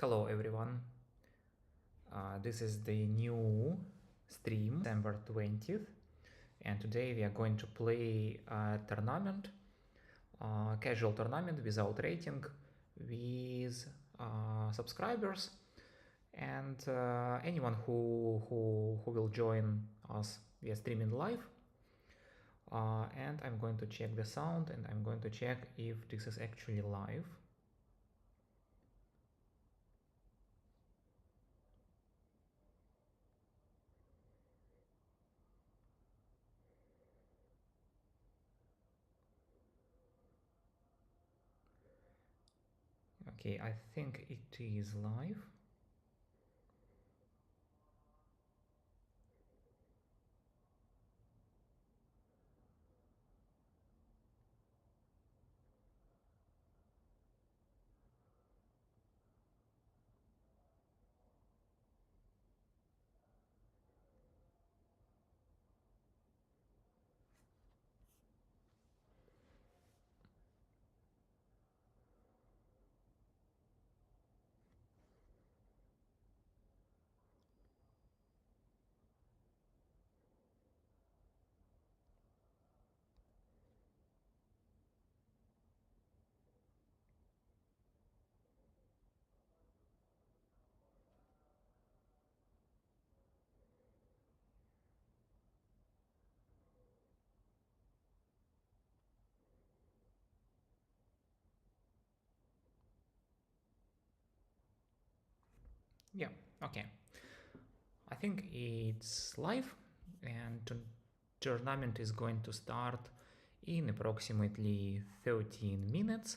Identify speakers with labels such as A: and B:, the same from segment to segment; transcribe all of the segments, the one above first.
A: Hello everyone. This is the new stream, December 20th, and today we are going to play a tournament, casual tournament without rating, with subscribers, and anyone who will join us. We are streaming live, and I'm going to check the sound, and I'm going to check if this is actually live. Okay, I think it is live. Yeah, okay. I think it's live, and the tournament is going to start in approximately 13 minutes.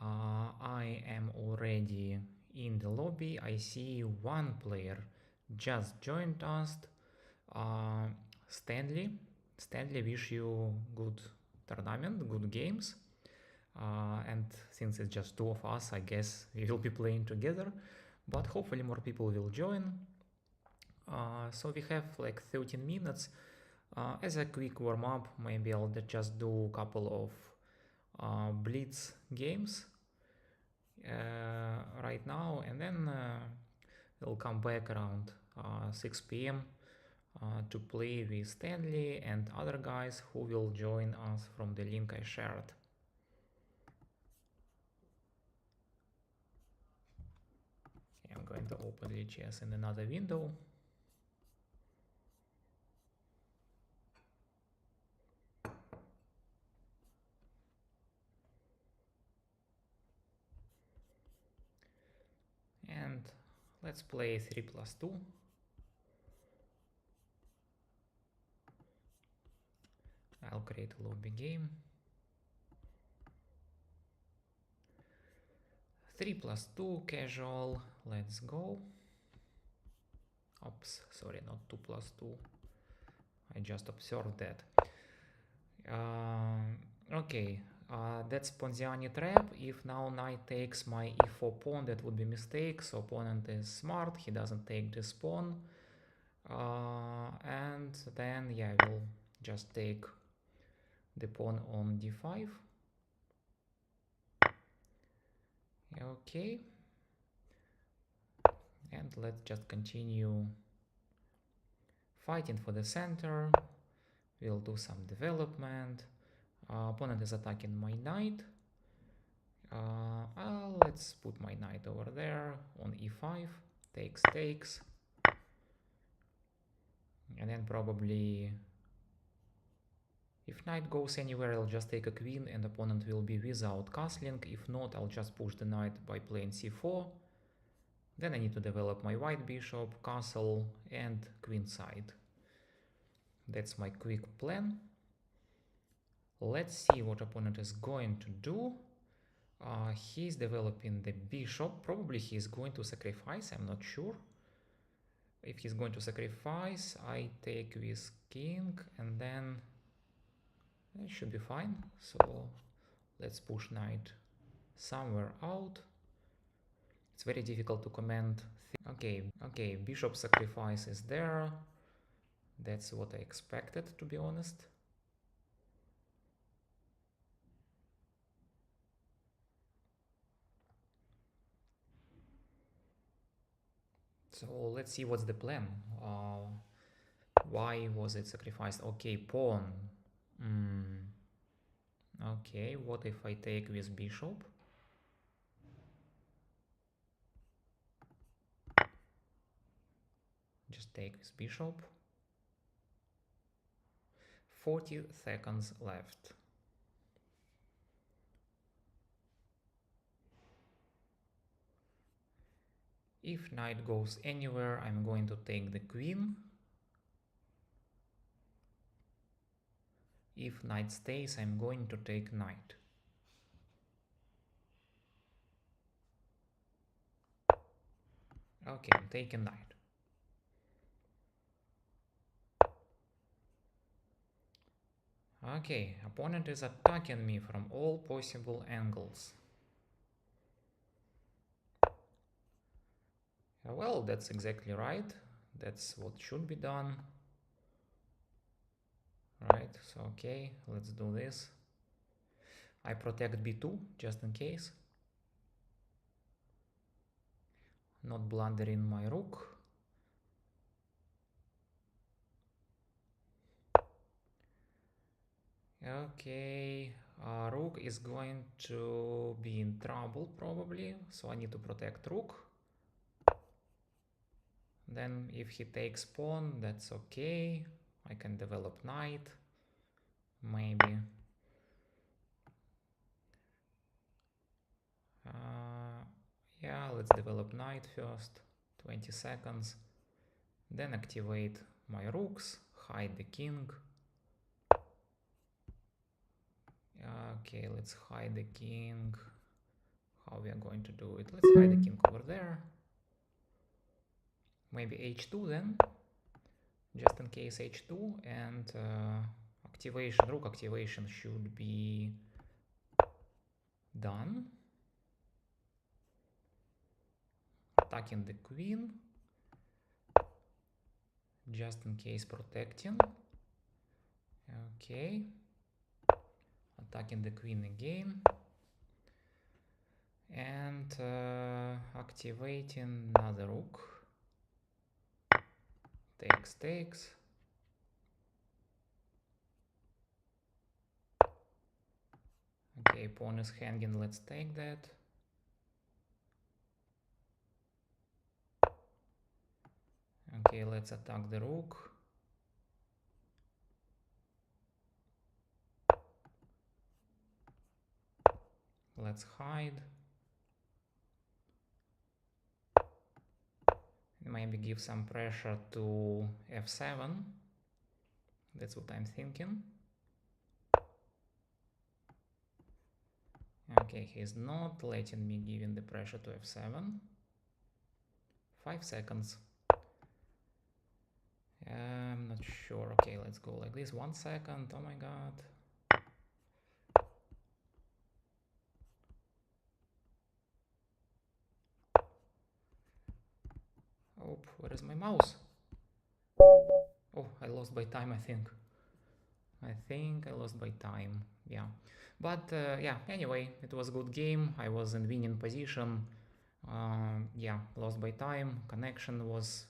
A: I am already in the lobby. I see one player just joined us, uh, Stanley. Stanley, wish you good tournament, good games. And since it's just two of us, I guess we will be playing together, but hopefully more people will join. So we have like 13 minutes. As a quick warm-up, maybe I'll just do a couple of blitz games right now, and then we'll come back around 6 p.m. To play with Stanley and other guys who will join us from the link I shared. Okay, I'm going to open VHS in another window. And let's play 3+2. I'll create a lobby game. 3+2 casual. Let's go. Oops, sorry, not 2+2. I just observed that. Okay, that's Ponziani trap. If now knight takes my e4 pawn, that would be mistake. So opponent is smart. He doesn't take this pawn. And then yeah, I will just take the pawn on d5. Okay, and let's just continue fighting for the center. We'll do some development. Opponent is attacking my knight. Let's put my knight over there on e5. Takes. And then probably if knight goes anywhere, I'll just take a queen and opponent will be without castling. If not, I'll just push the knight by playing c4. Then I need to develop my white bishop, castle, and queen side. That's my quick plan. Let's see what opponent is going to do. He's developing the bishop. Probably he's going to sacrifice, I'm not sure. If he's going to sacrifice, I take with king, and then it should be fine. So let's push knight somewhere out. It's very difficult to comment. Okay, bishop sacrifice is there. That's what I expected, to be honest. So let's see what's the plan. Why was it sacrificed? Okay, pawn. Okay, what if I take with bishop? Just take with bishop. 40 seconds left. If knight goes anywhere, I'm going to take the queen. If knight stays, I'm going to take knight. Okay, I'm taking knight. Okay, opponent is attacking me from all possible angles. Well, that's exactly right. That's what should be done. Right, so okay, let's do this. I protect b2 just in case. Not blundering my rook. Okay, rook is going to be in trouble probably, so I need to protect rook. Then if he takes pawn, that's okay. I can develop knight, maybe. Yeah, let's develop knight first, 20 seconds. Then activate my rooks, hide the king. Okay, let's hide the king. How we are going to do it? Let's hide the king over there. Maybe h2 then, just in case h2, and activation, rook activation should be done. Attacking the queen, just in case protecting. Okay, attacking the queen again, and activating another rook. Takes. Okay, pawn is hanging, let's take that. Okay, let's attack the rook. Let's hide. Maybe give some pressure to f7. That's what I'm thinking. Okay, he's not letting me giving the pressure to f7. 5 seconds. I'm not sure. Okay, let's go like this. 1 second. Oh my god. Oh, where is my mouse? Oh, I lost by time, I think. I lost by time. Yeah. But yeah, anyway, it was a good game. I was in winning position. Yeah, lost by time. Connection was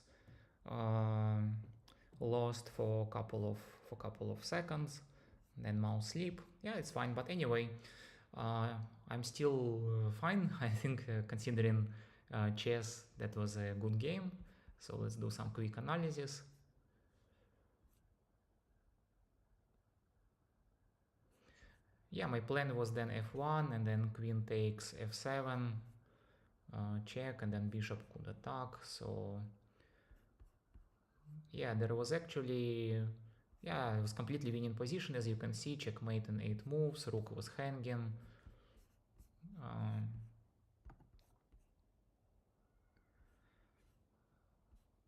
A: lost for a couple of seconds. Then mouse sleep. Yeah, it's fine. But anyway, I'm still fine. I think considering chess, that was a good game. So let's do some quick analysis. Yeah, my plan was then f1 and then queen takes f7, check, and then bishop could attack. So yeah, there was actually, yeah, it was completely winning position, as you can see. Checkmate in 8 moves, rook was hanging.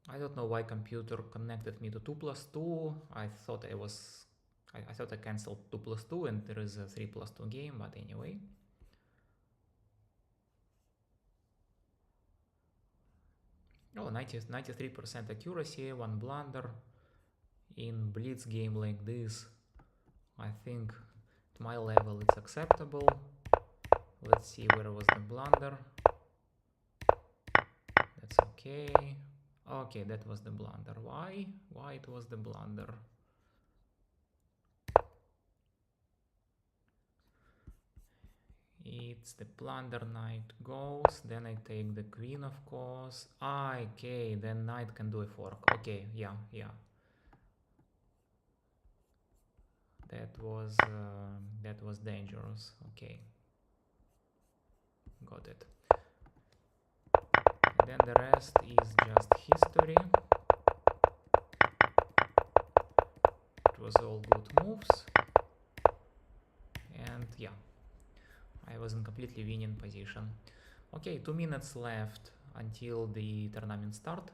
A: I don't know why computer connected me to 2+2. I thought I thought I cancelled 2+2 and there is a 3+2 game, but anyway. Oh, 93% accuracy, 1 blunder. In blitz game like this, I think at my level it's acceptable. Let's see where was the blunder. That's okay. Okay, that was the blunder. Why it was the blunder? It's the plunder, knight goes, then I take the queen, of course. Okay, then knight can do a fork. Okay, yeah. That was dangerous. Okay, got it. And then the rest is just history. It was all good moves. And yeah, I was in completely winning position. Okay, 2 minutes left until the tournament start.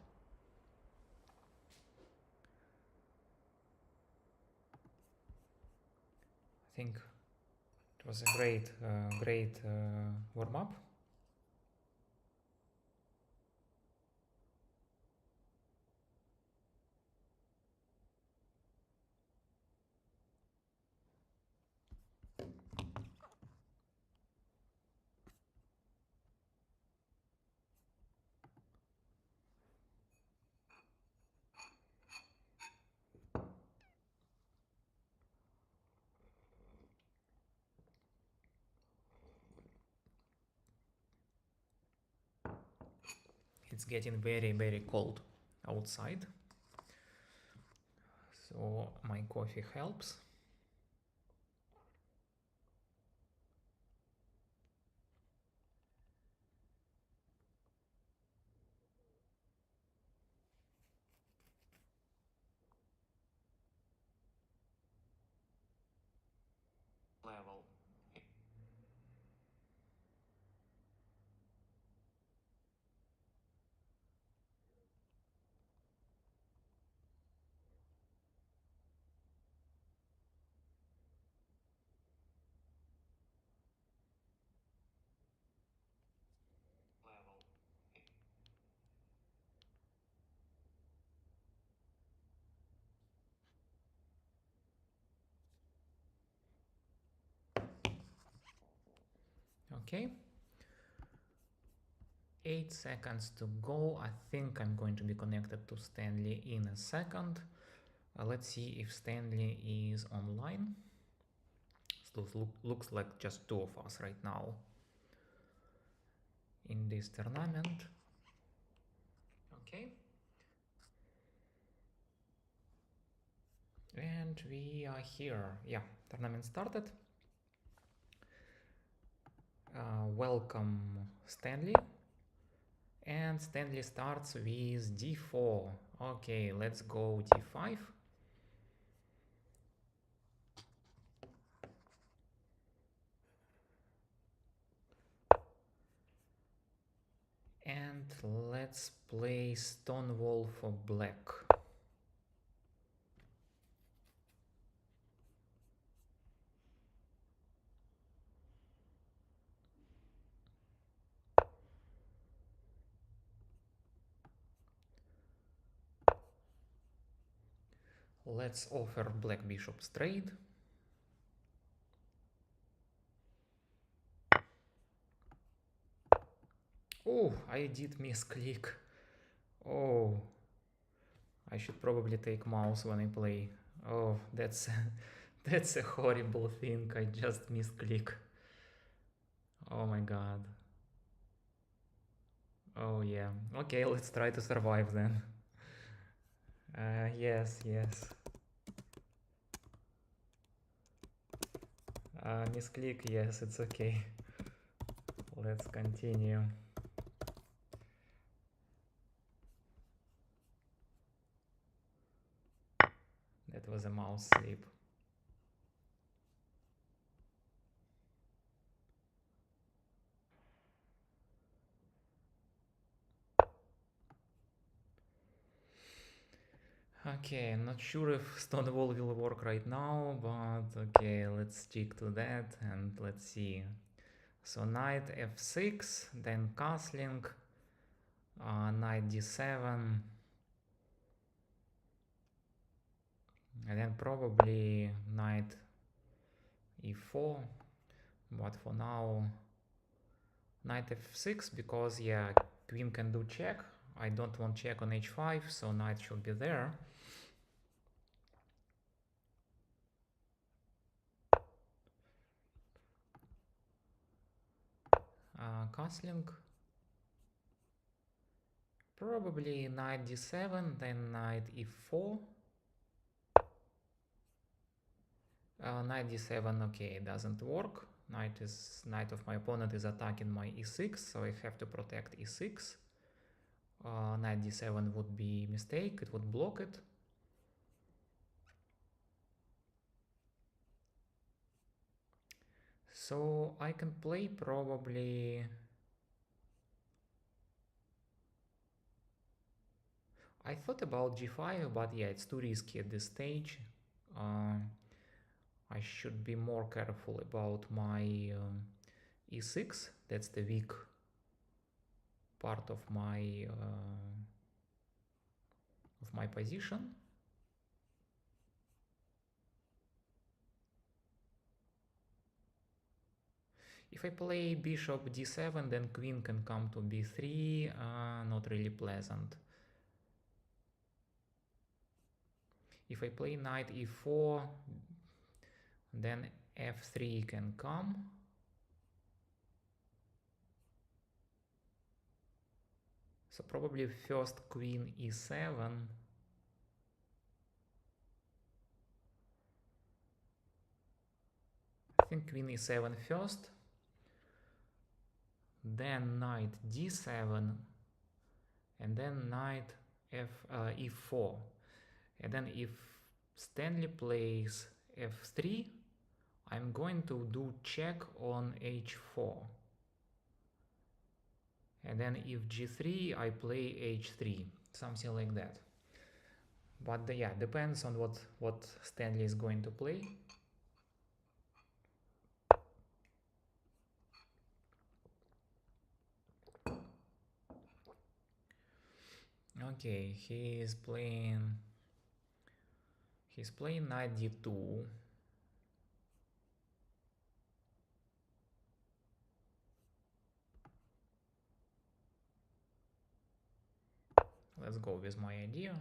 A: I think it was a great warm-up. It's getting very cold outside, so my coffee helps. Level. Okay, 8 seconds to go. I think I'm going to be connected to Stanley in a second. Let's see if Stanley is online. So looks like just 2 of us right now in this tournament. Okay. And we are here. Yeah, tournament started. Welcome Stanley. And Stanley starts with d4. Okay, let's go d5. And let's play Stonewall for black. Let's offer black bishop straight. Oh, I did misclick. Oh, I should probably take mouse when I play. Oh, that's that's a horrible thing. I just misclick. Oh my god. Oh yeah. Okay, let's try to survive then. Yes. Misclick, yes, it's okay. Let's continue. That was a mouse slip. Okay, I'm not sure if Stonewall will work right now, but okay, let's stick to that and let's see. So knight f6, then castling, knight d7, and then probably knight e4, but for now knight f6 because yeah, queen can do check, I don't want check on h5, so knight should be there. Castling. Probably knight d7, then knight e4. Knight d7, okay, doesn't work. Knight of my opponent is attacking my e6, so I have to protect e6. Knight d7 would be mistake, it would block it. So I can play probably... I thought about g5, but yeah, it's too risky at this stage. I should be more careful about my e6. That's the weak part of my position. If I play bishop d7, then queen can come to b3. Not really pleasant. If I play knight e4, then f3 can come. So probably first queen e7. I think queen e7 first. Then knight d7. And then knight e4. And then if Stanley plays f3, I'm going to do check on h4. And then if g3, I play h3, something like that. But yeah, depends on what Stanley is going to play. Okay, he's playing knight d2. Let's go with my idea.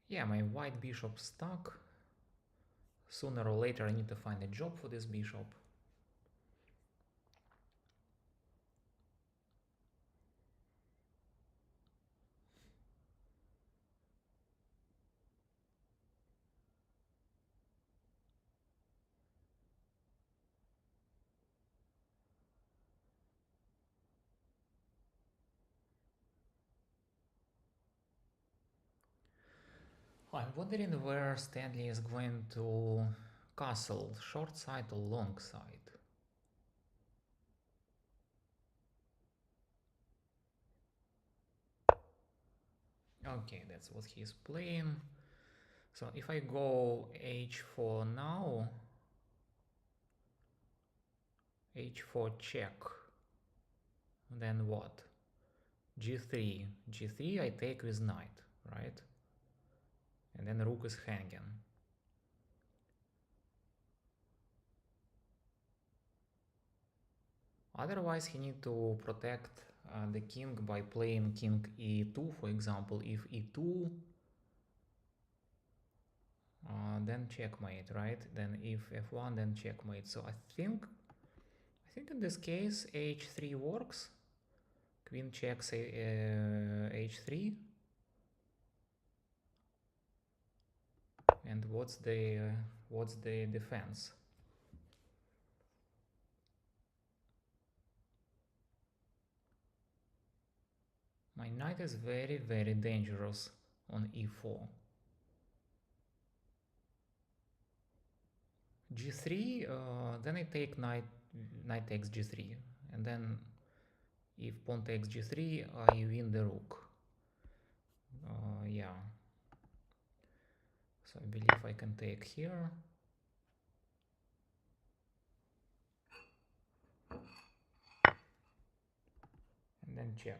A: Yeah, my white bishop stuck. Sooner or later I need to find a job for this bishop. I'm wondering where Stanley is going to castle, short side or long side. Okay, that's what he's playing. So if I go h4 now, h4 check, then what? g3, I take with knight, right? And then rook is hanging. Otherwise he need to protect the king by playing king e2, for example. If e2, then checkmate, right? Then if f1, then checkmate. So I think in this case h3 works. Queen checks h3. And what's the defense? My knight is very, very dangerous on e4. g3, then I take knight takes g3, and then if pawn takes g3, I win the rook. Yeah. So I believe I can take here. And then check.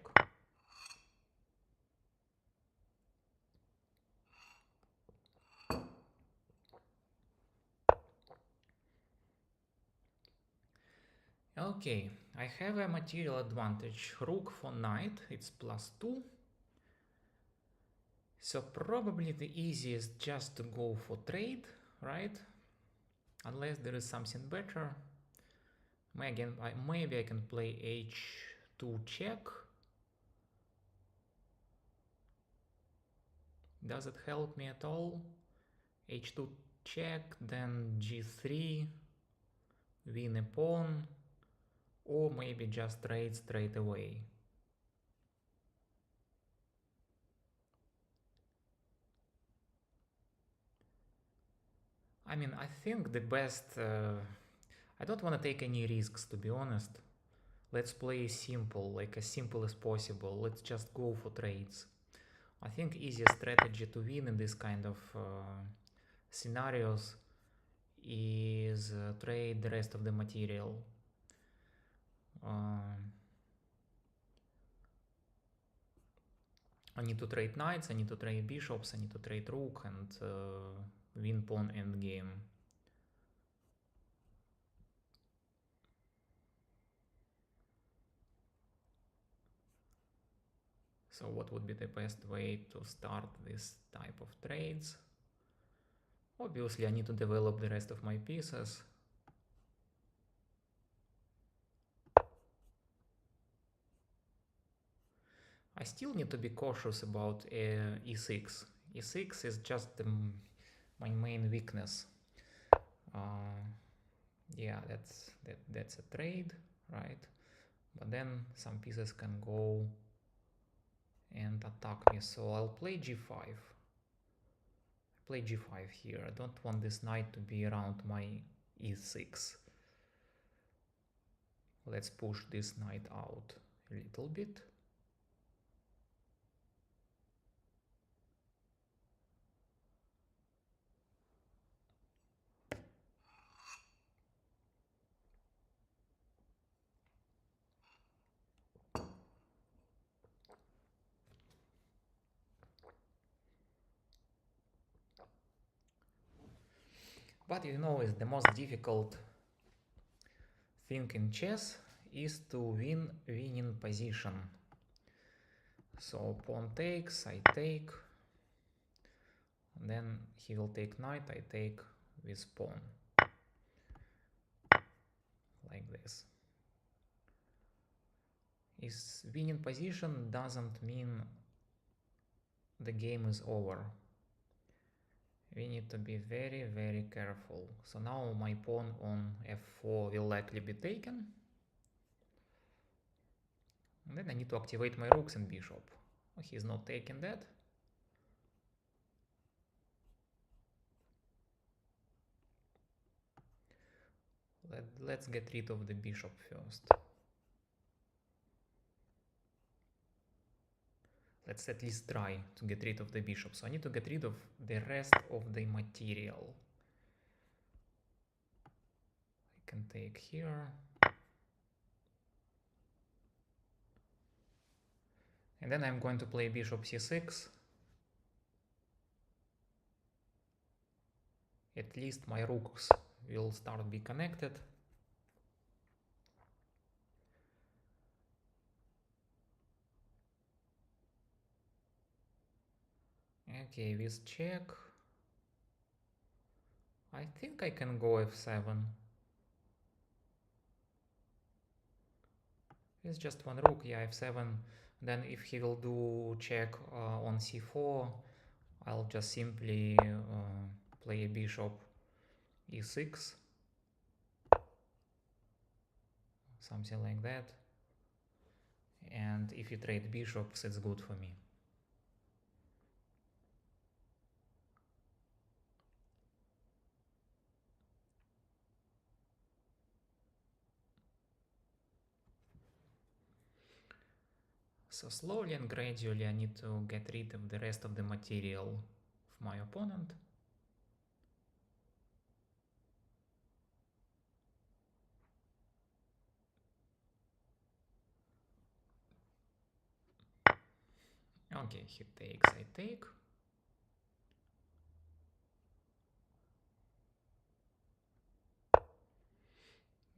A: Okay, I have a material advantage. Rook for knight, it's +2. So probably the easiest just to go for trade, right? Unless there is something better. Maybe I can play h2 check. Does it help me at all? h2 check, then g3, win a pawn, or maybe just trade straight away. I mean, I think the best... I don't want to take any risks, to be honest. Let's play simple, like as simple as possible. Let's just go for trades. I think easiest strategy to win in this kind of scenarios is trade the rest of the material. I need to trade knights, I need to trade bishops, I need to trade rook and win pawn endgame. So what would be the best way to start this type of trades? Obviously, I need to develop the rest of my pieces. I still need to be cautious about e6. e6 is just my main weakness. Yeah, that's a trade, right? But then some pieces can go and attack me, so I'll play g5. Play g5 here. I don't want this knight to be around my e6. Let's push this knight out a little bit. But you know, it's the most difficult thing in chess is to win winning position. So pawn takes, I take, then he will take knight, I take with pawn, like this. Is winning position doesn't mean the game is over. We need to be very, very careful. So now my pawn on f4 will likely be taken. And then I need to activate my rooks and bishop. Oh, he's not taking that. Let's get rid of the bishop first. Let's at least try to get rid of the bishop. So I need to get rid of the rest of the material. I can take here. And then I'm going to play bishop c6. At least my rooks will start be connected. Okay, with check. I think I can go f7. It's just one rook, yeah, f7. Then if he will do check on c4, I'll just simply play a bishop e6. Something like that. And if you trade bishops, it's good for me. So slowly and gradually I need to get rid of the rest of the material of my opponent. Okay, he takes, I take.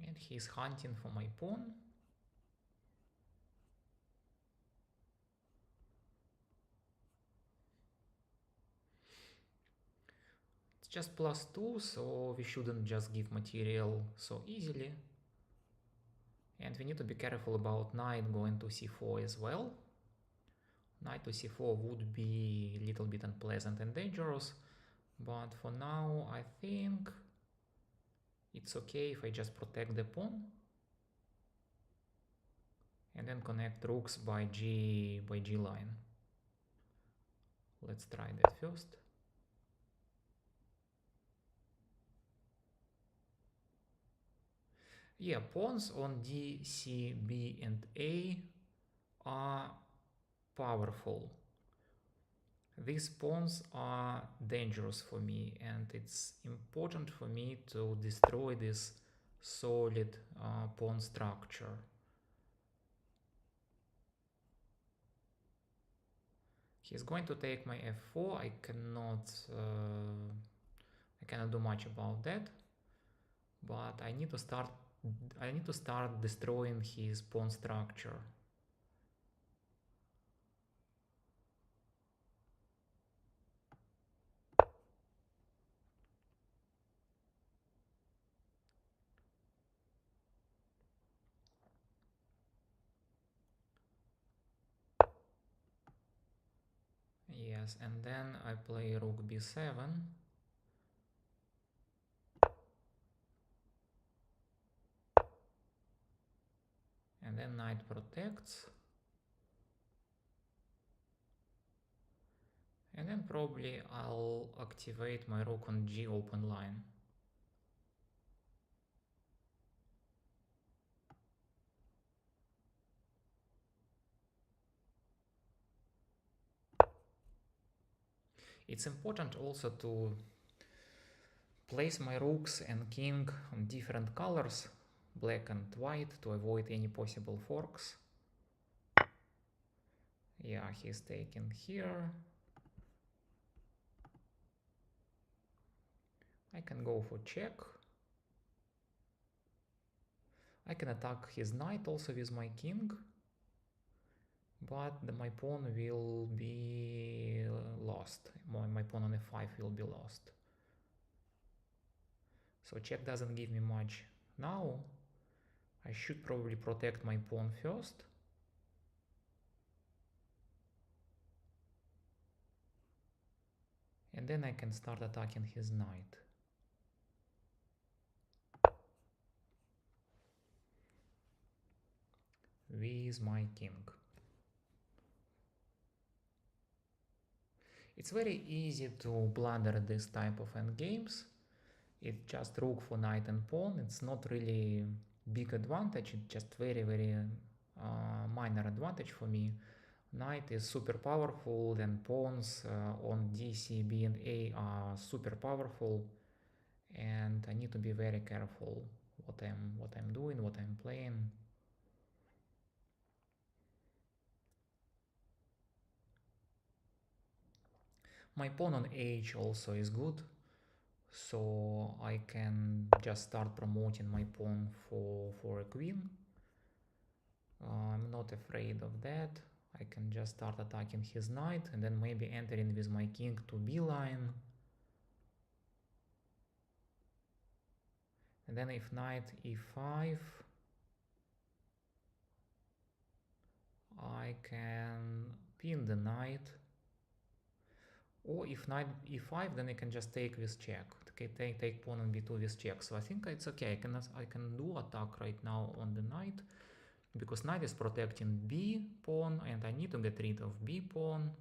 A: And he's hunting for my pawn. It's just +2, so we shouldn't just give material so easily. And we need to be careful about knight going to c4 as well. Knight to c4 would be a little bit unpleasant and dangerous, but for now I think it's okay if I just protect the pawn and then connect rooks by G line. Let's try that first. Yeah, pawns on D, C, B, and A are powerful. These pawns are dangerous for me, and it's important for me to destroy this solid pawn structure. He's going to take my f4. I cannot do much about that, but I need to start destroying his pawn structure. Yes, and then I play rook b7. And then knight protects. And then probably I'll activate my rook on G open line. It's important also to place my rooks and king on different colors, black and white, to avoid any possible forks. Yeah, he's taking here. I can go for check. I can attack his knight also with my king, but my pawn will be lost. My pawn on f5 will be lost. So check doesn't give me much. Now I should probably protect my pawn first. And then I can start attacking his knight. With my king. It's very easy to blunder this type of endgames. It's just rook for knight and pawn. It's not really big advantage. It's just very minor advantage for me. Knight is super powerful, then pawns on D, C, B, and A are super powerful, and I need to be very careful what I'm doing, what I'm playing. My pawn on H also is good, so I can just start promoting my pawn for a queen. I'm not afraid of that. I can just start attacking his knight and then maybe entering with my king to B line. And then if knight e5, I can pin the knight. Or if knight e5, then I can just take with check. Okay, take pawn on b2 with check. So I think it's okay. I can do attack right now on the knight, because knight is protecting b pawn, and I need to get rid of b pawn.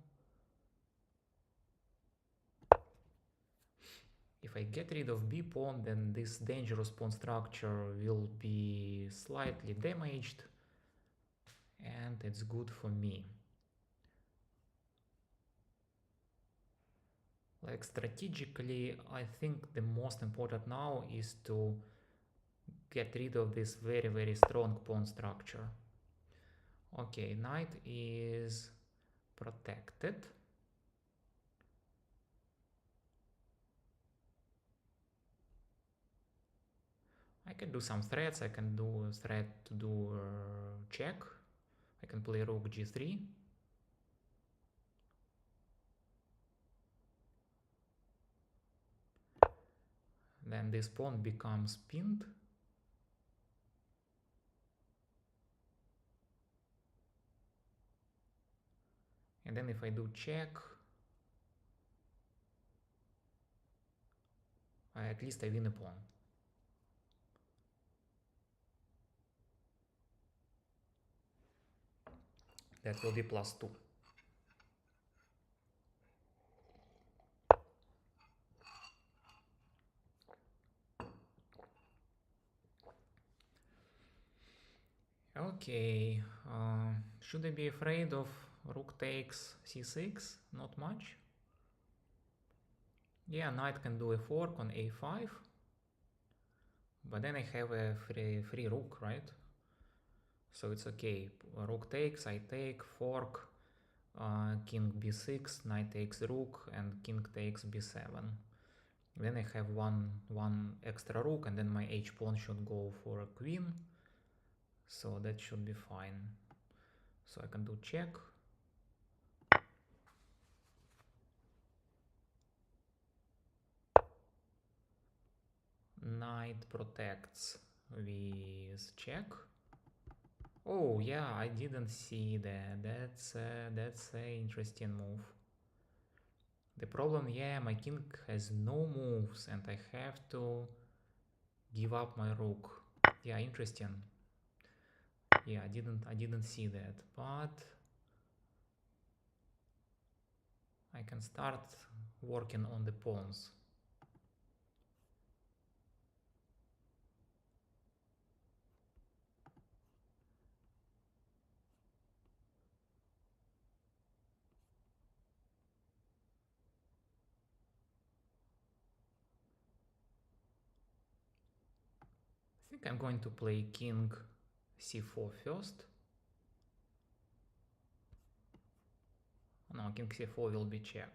A: If I get rid of b pawn, then this dangerous pawn structure will be slightly damaged, and it's good for me. Like strategically, I think the most important now is to get rid of this very strong pawn structure. Okay, knight is protected. I can do some threats. I can do a threat to do check. I can play rook g3. Then this pawn becomes pinned. And then if I do check, at least I win a pawn. That will be +2. Okay, should I be afraid of rook takes c6? Not much. Yeah, knight can do a fork on a5. But then I have a free rook, right? So it's okay. Rook takes, I take, fork, king b6, knight takes rook, and king takes b7. Then I have one extra rook, and then my h pawn should go for a queen. So that should be fine. So I can do check. Knight protects with check. Oh yeah, I didn't see that. That's a interesting move. The problem, yeah, my king has no moves and I have to give up my rook. Yeah, interesting. Yeah, I didn't see that, but I can start working on the pawns. I think I'm going to play king c4 first. No, king c4 will be check.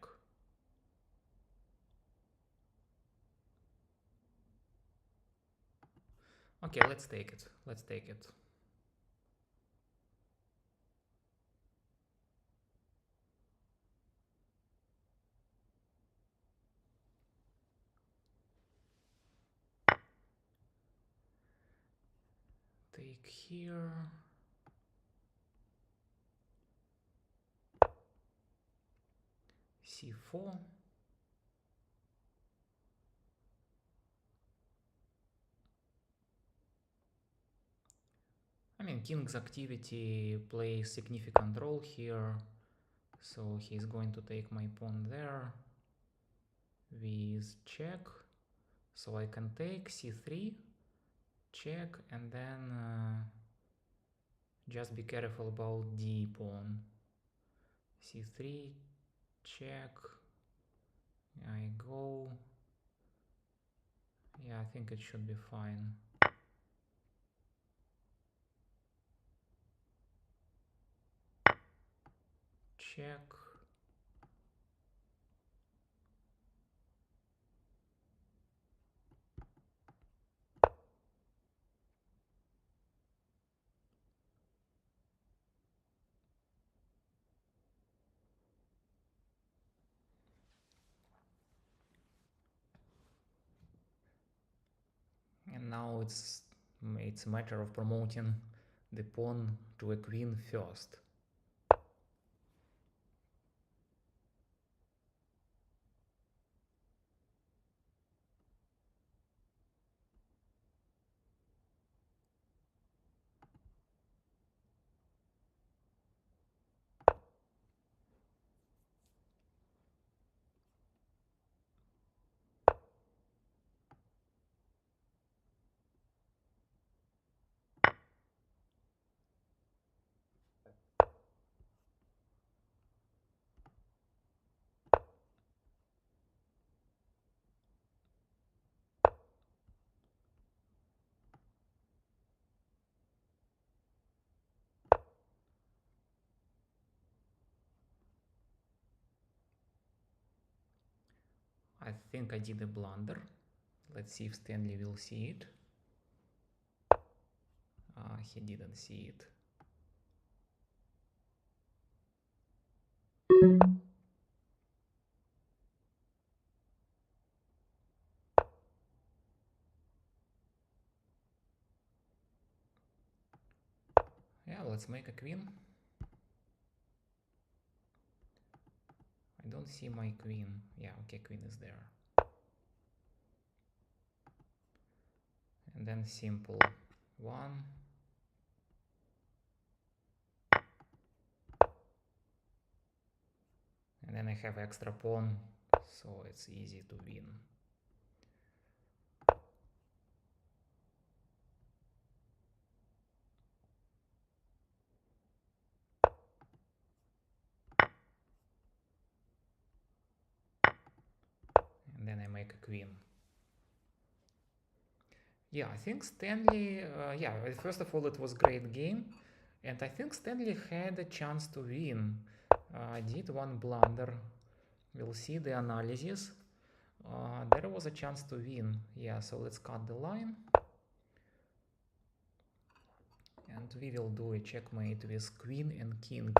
A: Okay, let's take it. Let's take it. Take here. c4. I mean, king's activity plays significant role here. So he's going to take my pawn there with check. So I can take c3, check, and then just be careful about d pawn. c3, check. I go. Yeah, I think it should be fine. Check. And now it's a matter of promoting the pawn to a queen first. I think I did a blunder. Let's see if Stanley will see it. He didn't see it. Yeah, let's make a queen. I don't see my queen. Yeah, okay, queen is there. And then simple one. And then I have extra pawn, so it's easy to win. And then I make a queen. Yeah, I think Stanley, yeah, first of all, it was great game. And I think Stanley had a chance to win. Did one blunder. We'll see the analysis. There was a chance to win. Yeah, so let's cut the line. And we will do a checkmate with queen and king.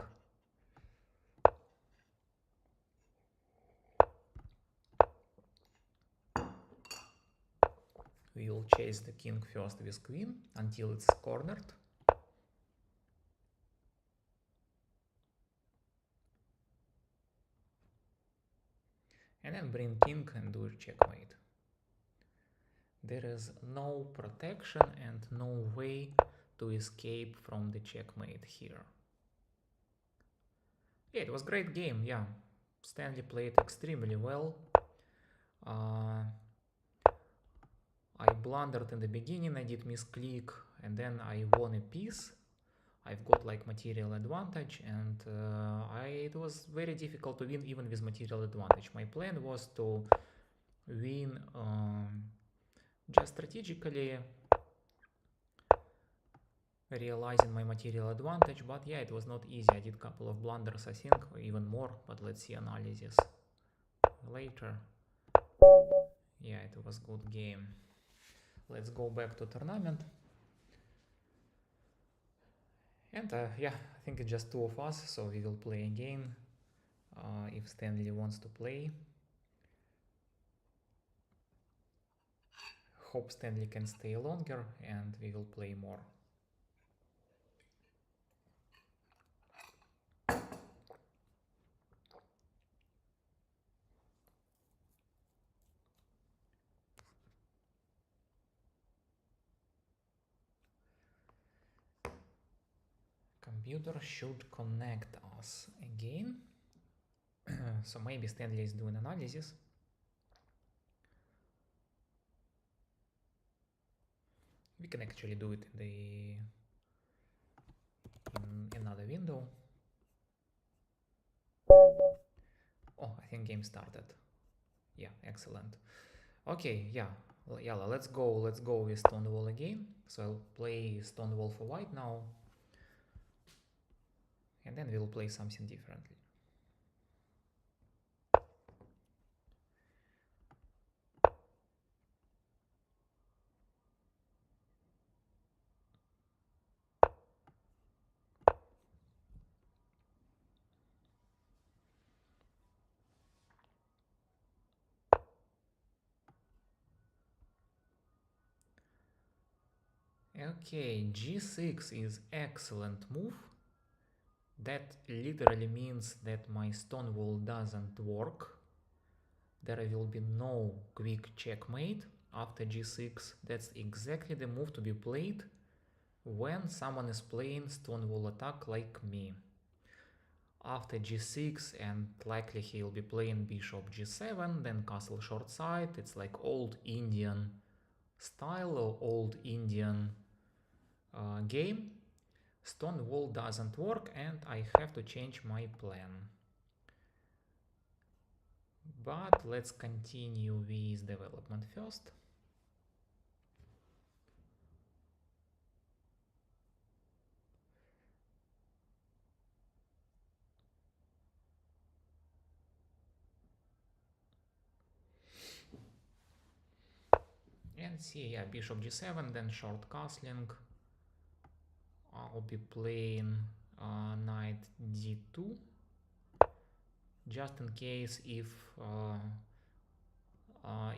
A: We will chase the king first with queen until it's cornered. And then bring king and do a checkmate. There is no protection and no way to escape from the checkmate here. Yeah, it was great game, yeah. Stanley played extremely well. I blundered in the beginning, I did misclick, and then I won a piece. I've got like material advantage, and it was very difficult to win even with material advantage. My plan was to win just strategically, realizing my material advantage, but yeah, it was not easy. I did a couple of blunders, I think, or even more, but let's see analysis later. Yeah, it was good game. Let's go back to tournament. And yeah, I think it's just two of us, so we will play again if Stanley wants to play. Hope Stanley can stay longer and we will play more. Computer should connect us again. So maybe Stanley is doing analysis. We can actually do it in another window. Oh, I think game started. Yeah, excellent. Okay, yeah, let's go with Stonewall again. So I'll play Stonewall for white now, and then we'll play something differently. Okay, g6 is excellent move. That literally means that my Stonewall doesn't work. There will be no quick checkmate after g6. That's exactly the move to be played when someone is playing Stonewall attack like me. After g6, and likely he'll be playing bishop g7, then castle short side. It's like old Indian style or old Indian game. Stonewall doesn't work and I have to change my plan. But let's continue with development first. And see, yeah, bishop g7, then short castling. I'll be playing knight d2, just in case if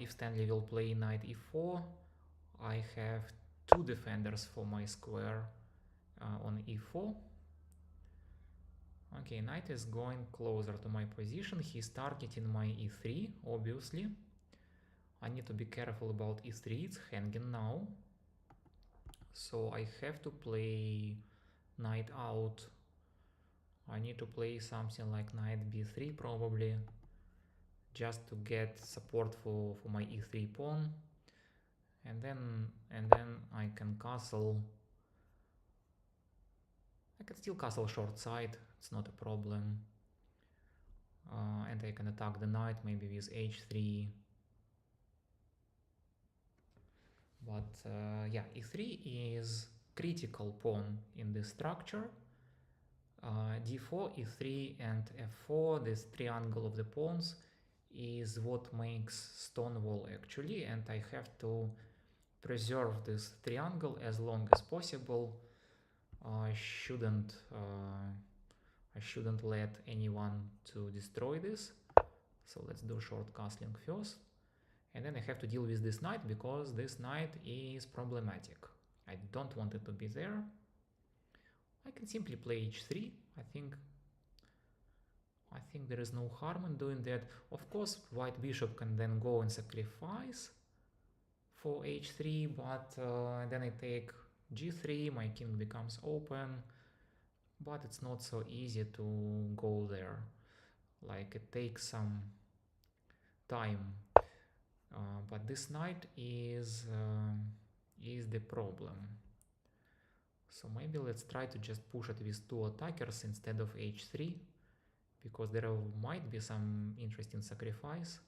A: Stanley will play knight e4, I have two defenders for my square on e4. Okay, knight is going closer to my position. He's targeting my e3, obviously. I need to be careful about e3, it's hanging now. So I have to play knight out. I need to play something like knight b3 probably, just to get support for my e3 pawn. And then I can castle. I can still castle short side, it's not a problem. And I can attack the knight maybe with h3. But yeah, e3 is critical pawn in this structure. d4, e3 and f4, this triangle of the pawns, is what makes Stonewall actually, and I have to preserve this triangle as long as possible. I shouldn't let anyone to destroy this. So let's do short castling first. And then I have to deal with this knight because this knight is problematic. I don't want it to be there. I can simply play h3. I think there is no harm in doing that. Of course, white bishop can then go and sacrifice for h3, but then I take g3, my king becomes open, but it's not so easy to go there. Like, it takes some time. But this knight is the problem. So maybe let's try to just push it with two attackers instead of h3, because there might be some interesting sacrifice.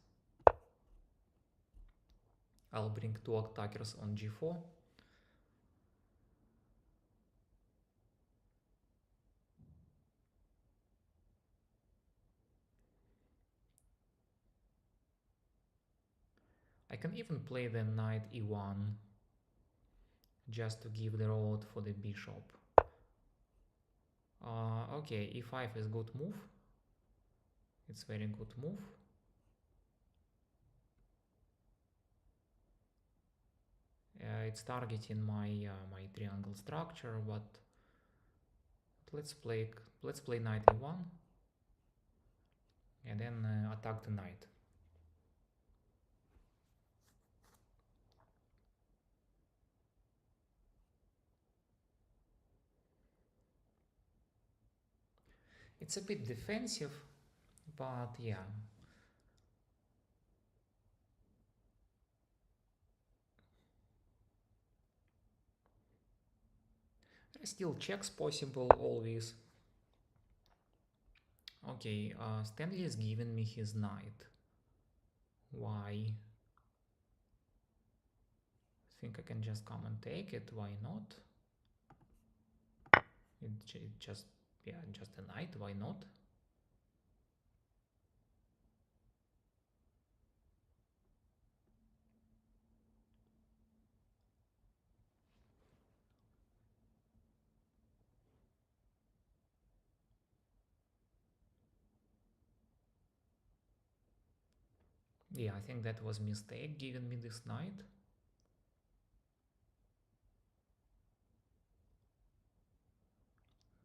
A: I'll bring two attackers on g4. I can even play the knight e1 just to give the road for the bishop. Okay, e5 is good move. It's very good move. It's targeting my my triangle structure, but let's play knight e1 and then attack the knight. It's a bit defensive, but yeah. There are still checks possible always. Okay, Stanley is giving me his knight. Why? I think I can just come and take it, why not? It just, yeah, just a knight, why not? Yeah, I think that was a mistake giving me this knight.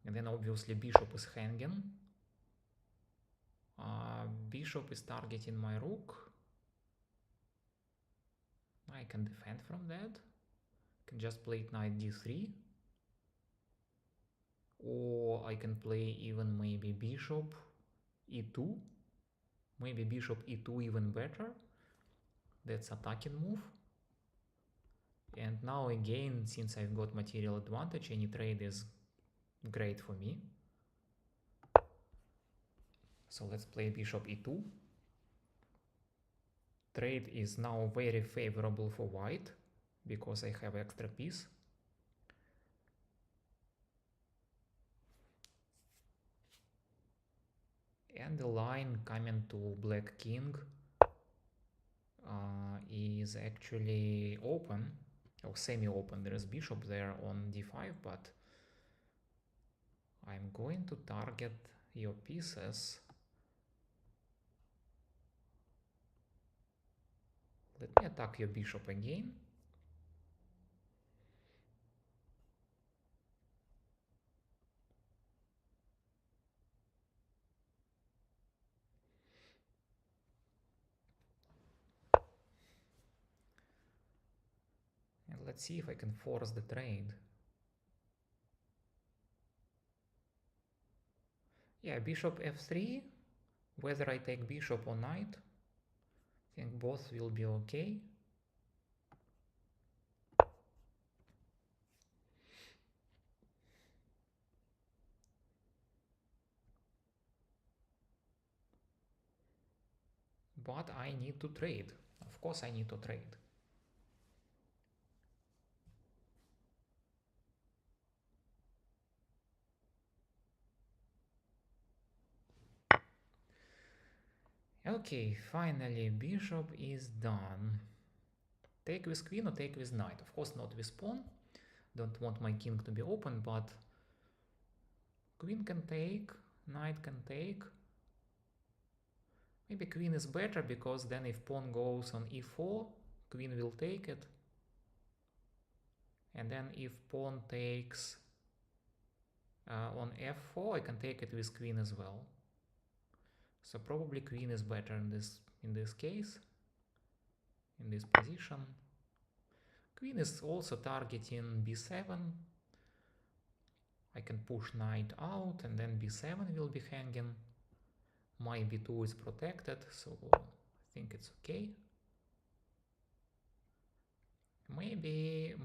A: And then obviously bishop is hanging. Bishop is targeting my rook. I can defend from that. I can just play knight d3. Or I can play even maybe bishop e2. Maybe bishop e2 even better. That's attacking move. And now again, since I've got material advantage, any trade is great for me. So let's play bishop e2. Trade is now very favorable for white because I have extra piece. And the line coming to black king is actually open, or semi-open. There is bishop there on d5, but I'm going to target your pieces. Let me attack your bishop again. And let's see if I can force the trade. Yeah, bishop f3. Whether I take bishop or knight, I think both will be okay. But I need to trade. Of course I need to trade. Okay, finally bishop is done. Take with queen or take with knight? Of course not with pawn. Don't want my king to be open, but queen can take, knight can take. Maybe queen is better, because then if pawn goes on e4, queen will take it. And then if pawn takes on f4, I can take it with queen as well. So probably queen is better in this case, in this position. Queen is also targeting b7. I can push knight out, and then b7 will be hanging. My b2 is protected, so I think it's okay. Maybe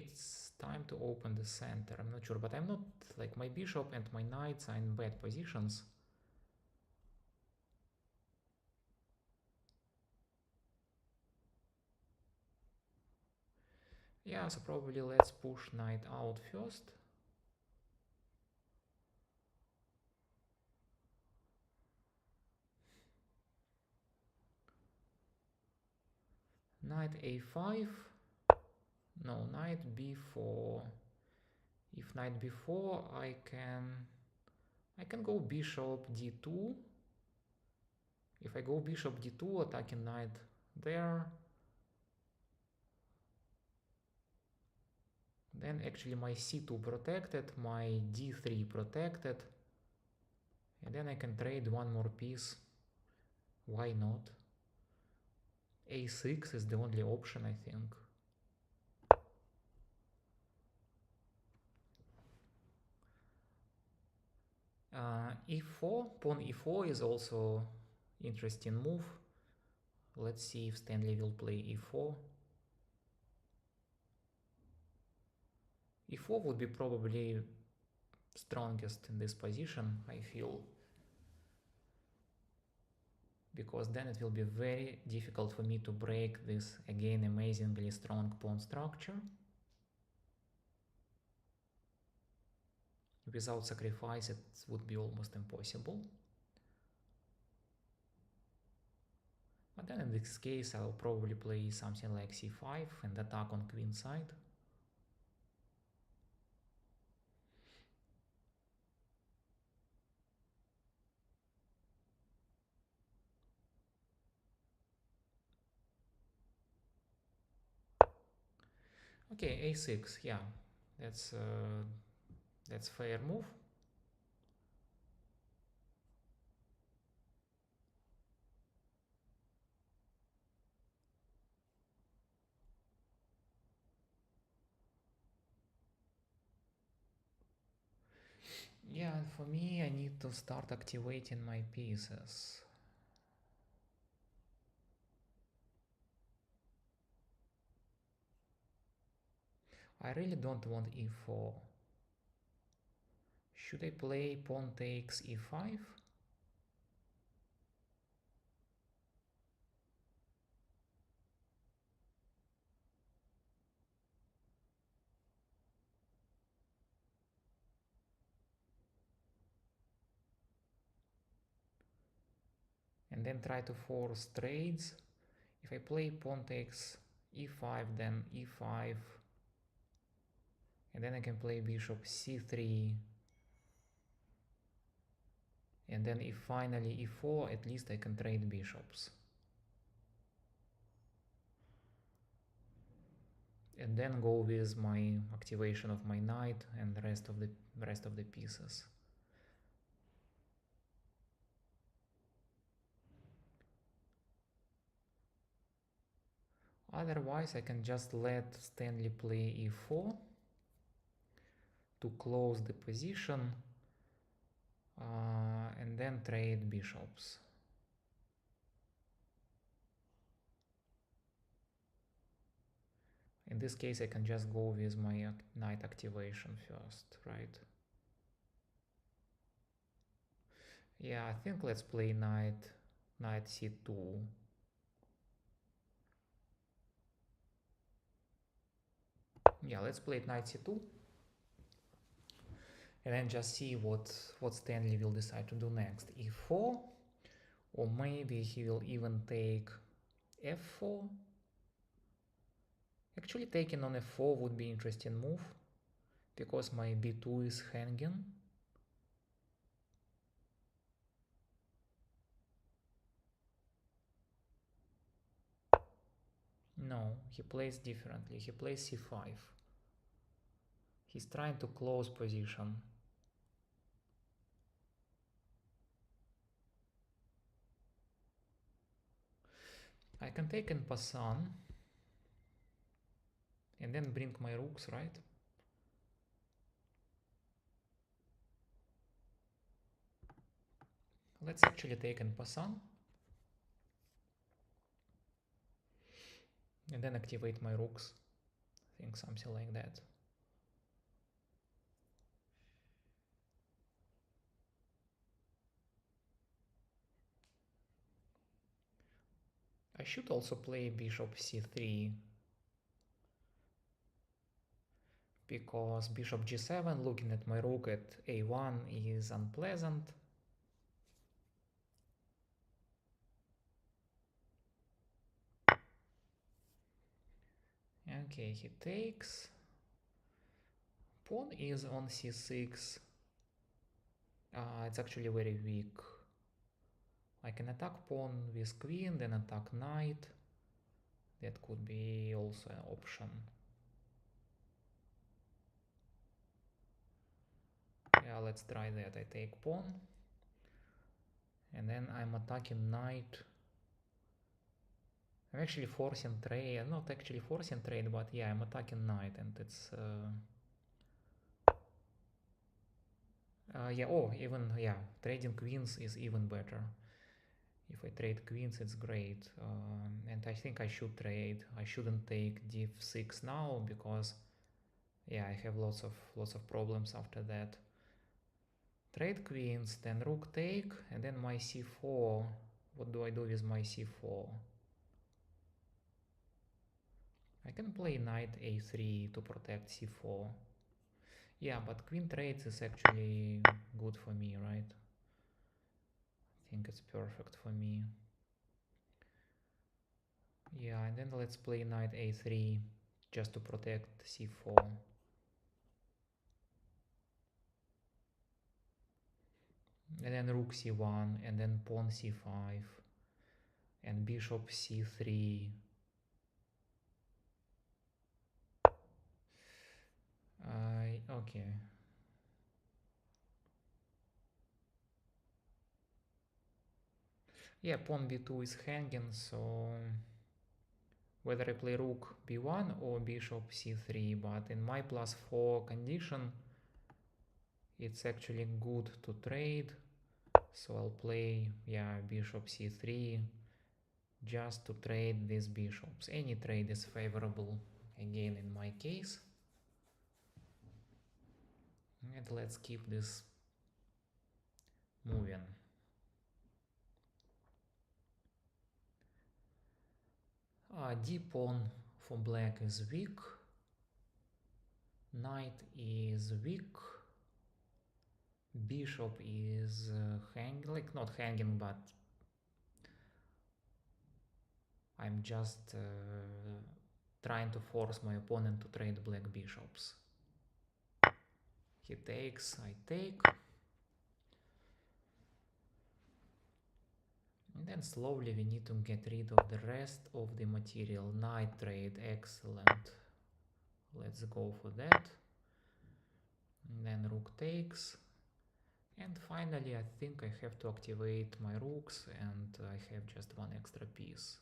A: it's time to open the center. I'm not sure, but I'm not, like, my bishop and my knights are in bad positions. Yeah, so probably let's push knight out first. Knight a5. No, knight b4. If knight b4, I can go bishop d2. If I go bishop d2, attacking knight there, then actually my c2 protected, my d3 protected, and then I can trade one more piece. Why not? a6 is the only option, I think. e4, pawn e4 is also interesting move. Let's see if Stanley will play e4. e4 would be probably strongest in this position, I feel, because then it will be very difficult for me to break this, again, amazingly strong pawn structure. Without sacrifice, it would be almost impossible. But then in this case, I'll probably play something like c5 and attack on queen side. Okay, a6, yeah, that's fair move. Yeah, and for me, I need to start activating my pieces. I really don't want e4. Should I play pawn takes e5? And then try to force trades. If I play pawn takes e5, then e5, and then I can play bishop c3. And then if finally e4, at least I can trade bishops. And then go with my activation of my knight and the rest of the pieces. Otherwise, I can just let Stanley play e4 to close the position, and then trade bishops. In this case, I can just go with my knight activation first, right? Yeah, I think let's play knight c2. Yeah, let's play knight c2. And then just see what Stanley will decide to do next. e4, or maybe he will even take f4. Actually, taking on f4 would be interesting move, because my b2 is hanging. No, he plays differently. He plays c5. He's trying to close position. I can take en passant and then bring my rooks, right? Let's actually take en passant and then activate my rooks. I think something like that. I should also play bishop c3, because bishop g7 looking at my rook at a1 is unpleasant. Okay, he takes. Pawn is on c6. It's actually very weak. I can attack pawn with queen, then attack knight. That could be also an option. Yeah, let's try that. I take pawn. And then I'm attacking knight. I'm actually forcing trade. Not actually forcing trade, but yeah, I'm attacking knight, and it's... yeah, oh, even, yeah, trading queens is even better. If I trade queens, it's great. And I think I should trade. I shouldn't take d6 now, because yeah, I have lots of problems after that. Trade queens, then rook take, and then my c4. What do I do with my c4? I can play knight a3 to protect c4. Yeah, but queen trades is actually good for me, right? I think it's perfect for me. Yeah, and then let's play knight a3 just to protect c4. And then rook c1, and then pawn c5, and bishop c3. Okay. Yeah, pawn b2 is hanging, so whether I play rook b1 or bishop c3, but in my +4 condition, it's actually good to trade. So I'll play, yeah, bishop c3 just to trade these bishops. Any trade is favorable again in my case. And let's keep this moving. D pawn for black is weak. Knight is weak. Bishop is hanging, like not hanging, but I'm just trying to force my opponent to trade black bishops. He takes, I take. then slowly we need to get rid of the rest of the material. Knight trade, excellent. Let's go for that. And then rook takes. And finally, I think I have to activate my rooks, and I have just one extra piece.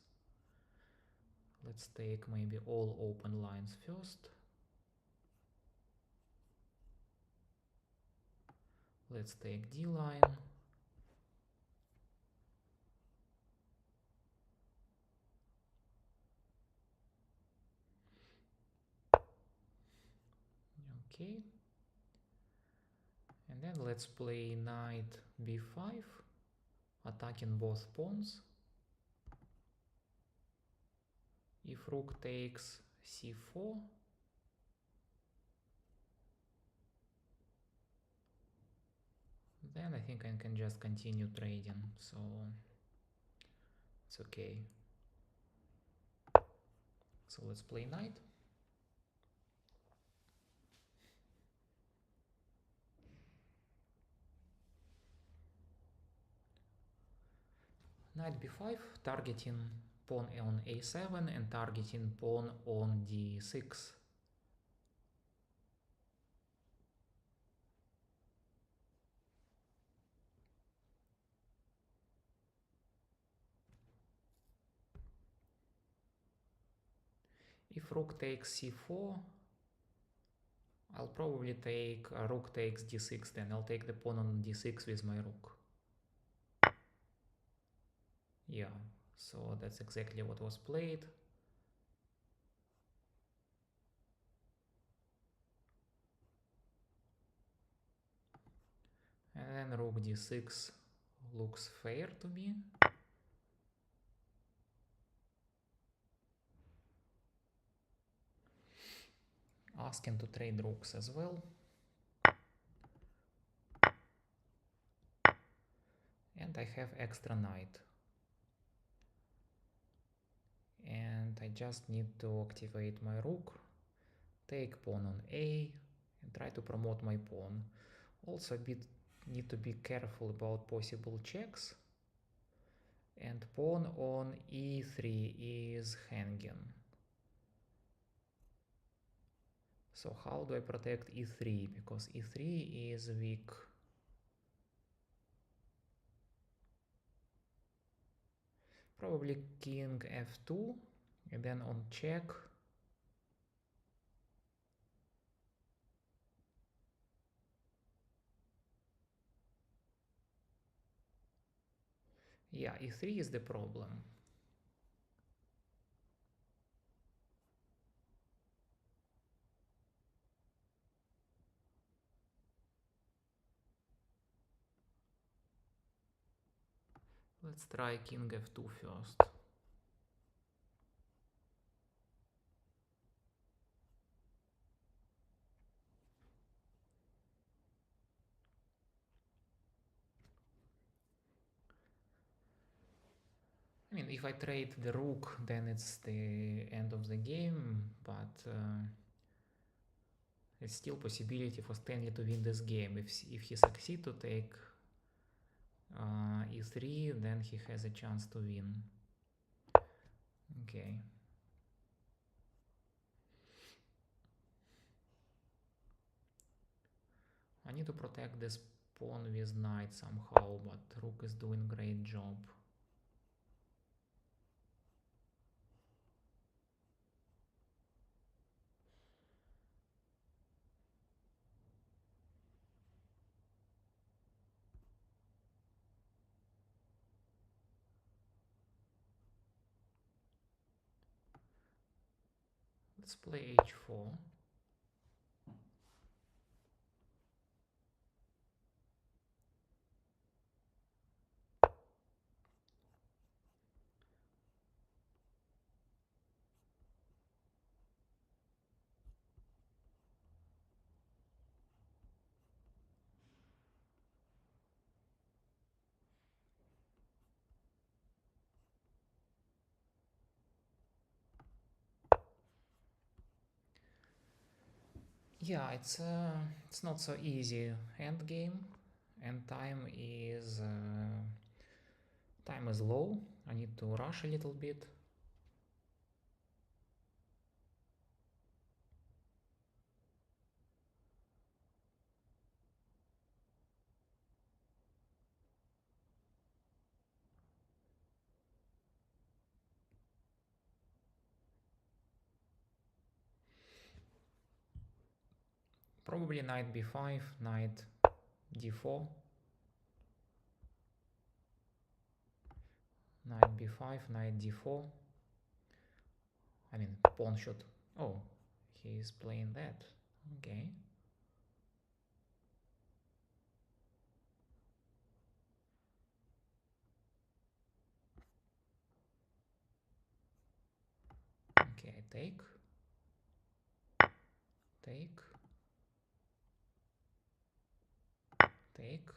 A: Let's take maybe all open lines first. Let's take D line. Okay. And then let's play knight b5, attacking both pawns. If rook takes c4, then I think I can just continue trading, so it's okay. So let's play knight. Knight b5, targeting pawn on a7 and targeting pawn on d6. If rook takes c4, I'll probably take rook takes d6, then I'll take the pawn on d6 with my rook. Yeah, so that's exactly what was played. And then rook d6 looks fair to me. Asking to trade rooks as well. And I have extra knight. And I just need to activate my rook, take pawn on A, and try to promote my pawn. Also need to be careful about possible checks. And pawn on e3 is hanging. So how do I protect e3? Because e3 is weak. Probably king f2, and then on check. Yeah, e3 is the problem. Let's try king f2 first. I mean, if I trade the rook, then it's the end of the game, but it's still possibility for Stanley to win this game. If he succeeds to take e3, then he has a chance to win. Okay. I need to protect this pawn with knight somehow, but rook is doing great job. Let's play h4. Yeah, it's not so easy end game, and time Time is low. I need to rush a little bit. Probably knight b5, knight d4, knight b5, knight d4. I mean, pawn should. Oh, he's playing that. Okay. Okay, take, take, take,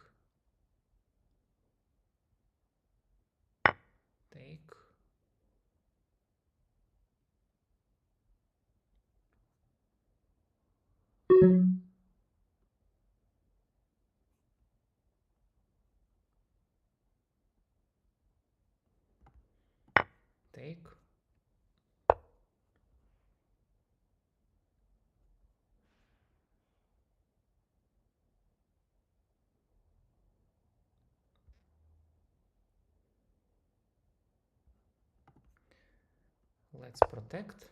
A: take, take. Let's protect.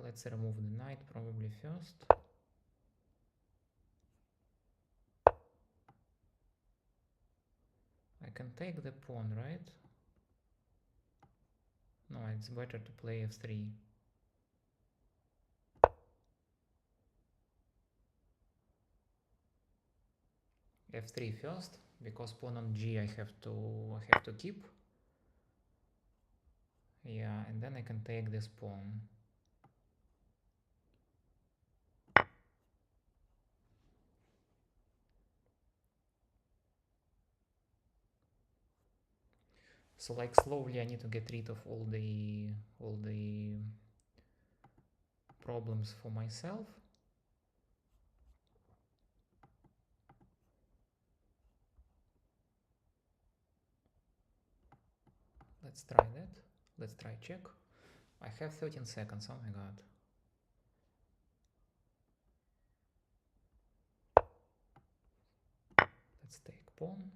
A: Let's remove the knight probably first. I can take the pawn, right? No, it's better to play f3. f3 first, because pawn on g I have to keep. Yeah, and then I can take this pawn. So like slowly I need to get rid of all the problems for myself. Let's try that. Let's try check. I have 13 seconds. Oh my god. Let's take pawn.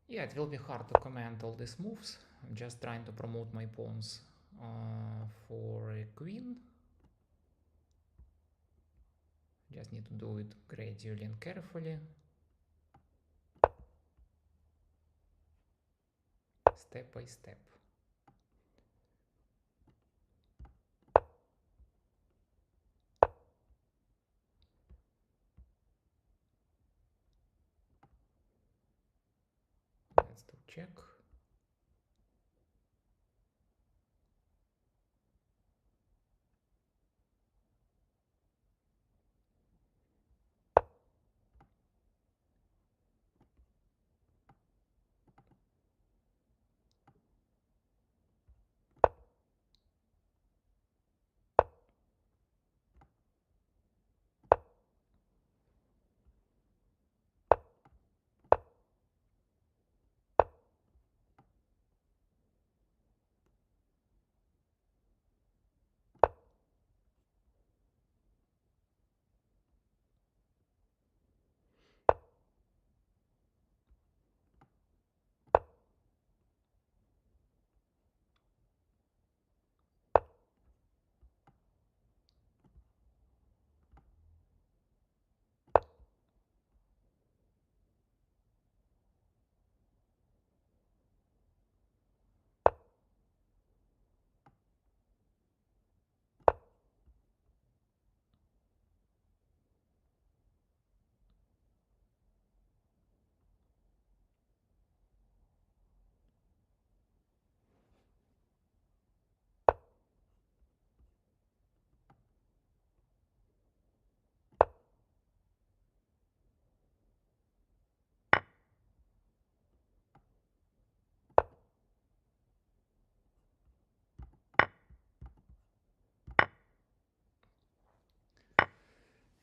A: Yeah, it will be hard to comment all these moves. I'm just trying to promote my pawns for a queen. Just need to do it gradually and carefully. Step by step. Let's do check.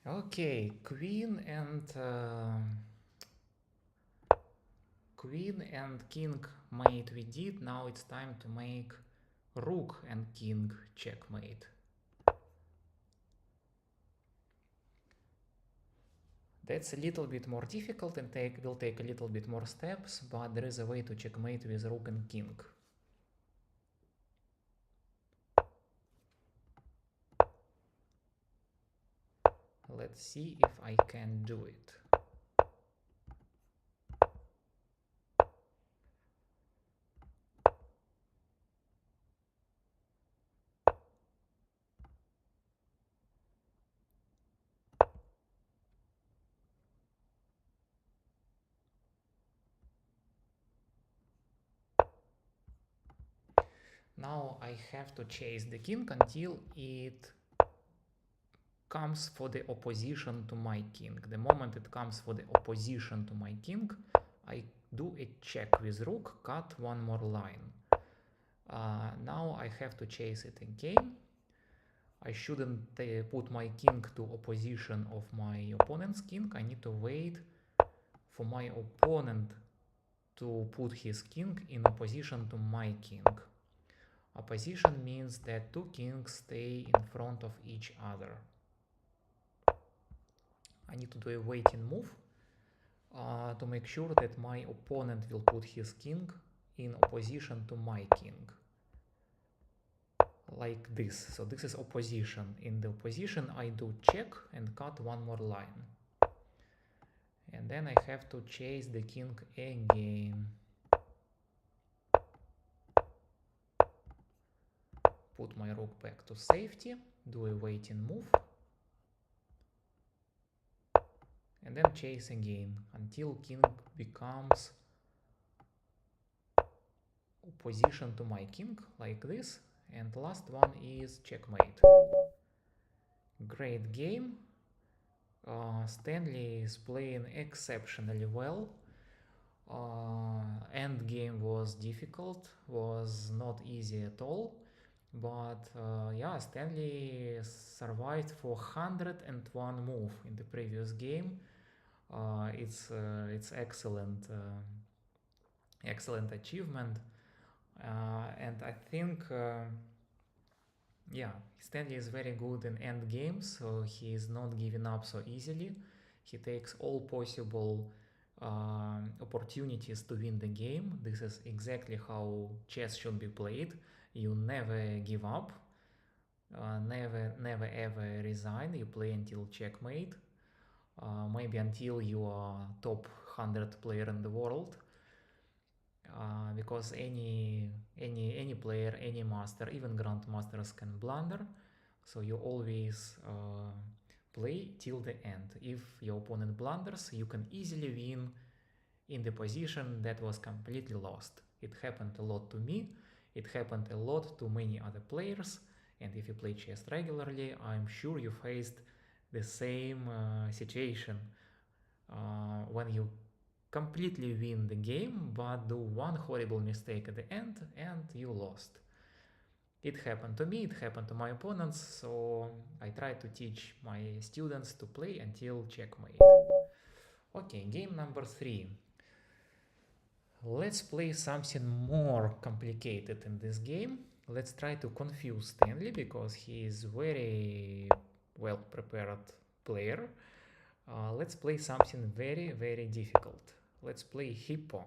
A: Okay, queen and king mate we did. Now it's time to make rook and king checkmate. That's a little bit more difficult and will take a little bit more steps, but there is a way to checkmate with rook and king. Let's see if I can do it. Now I have to chase the king until it comes for the opposition to my king. The moment it comes for the opposition to my king, I do a check with rook, cut one more line. Now I have to chase it again. I shouldn't put my king to opposition of my opponent's king. I need to wait for my opponent to put his king in opposition to my king. Opposition means that two kings stay in front of each other. I need to do a waiting move to make sure that my opponent will put his king in opposition to my king. Like this. So this is opposition. In the opposition I do check and cut one more line. And then I have to chase the king again. Put my rook back to safety, do a waiting move, and then chase again until king becomes opposition to my king, like this. And last one is checkmate. Great game. Stanley is playing exceptionally well. End game was difficult, was not easy at all. But yeah, Stanley survived for 101 move in the previous game. It's excellent achievement, and I think yeah, Stanley is very good in end games, so he is not giving up so easily. He takes all possible opportunities to win the game. This is exactly how chess should be played. You never give up, never ever resign. You play until checkmate, maybe until you are top 100 player in the world. Because any player, any master, even grandmasters can blunder, so you always play till the end. If your opponent blunders, you can easily win in the position that was completely lost. It happened a lot to me, it happened a lot to many other players, and if you play chess regularly, I'm sure you faced the same situation when you completely win the game but do one horrible mistake at the end and you lost. It happened to me, it happened to my opponents, so I try to teach my students to play until checkmate. Okay, game number 3. Let's play something more complicated in this game. Let's try to confuse Stanley because he is very well prepared player. Let's play something very difficult. Let's play Hippo.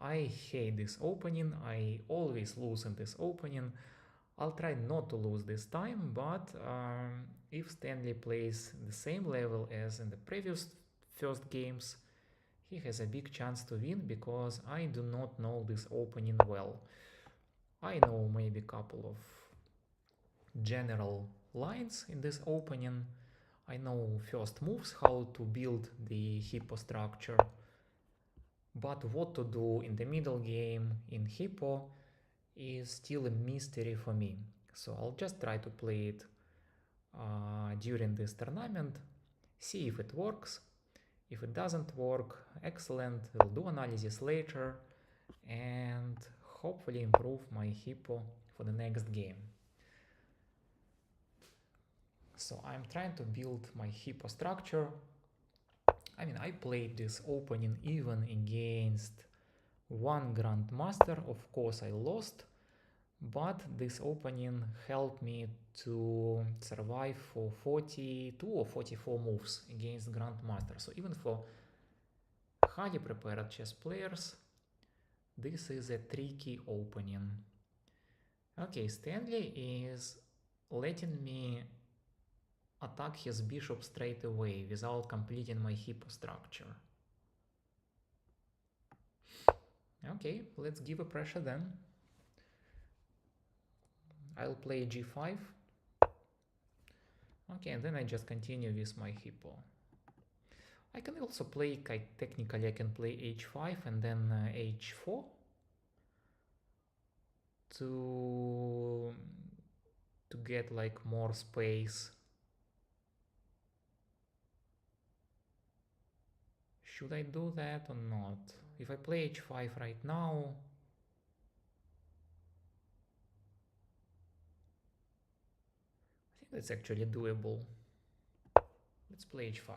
A: I hate this opening, I always lose in this opening. I'll try not to lose this time, but if Stanley plays the same level as in the previous first games, he has a big chance to win because I do not know this opening well. I know maybe a couple of general lines in this opening. I know first moves, how to build the Hippo structure, but what to do in the middle game in Hippo is still a mystery for me. So I'll just try to play it during this tournament, see if it works. If it doesn't work, excellent, we'll do analysis later and hopefully improve my Hippo for the next game. So I'm trying to build my Hippo structure. I mean, I played this opening even against one grandmaster. Of course I lost, but this opening helped me to survive for 42 or 44 moves against grandmaster. So even for highly prepared chess players, this is a tricky opening. Okay, Stanley is letting me attack his bishop straight away without completing my Hippo structure. Okay, let's give a pressure then. I'll play g5. Okay, and then I just continue with my Hippo. I can also play, technically I can play h5 and then h4 to get like more space. Should I do that or not? If I play h5 right now, I think that's actually doable. Let's play h5.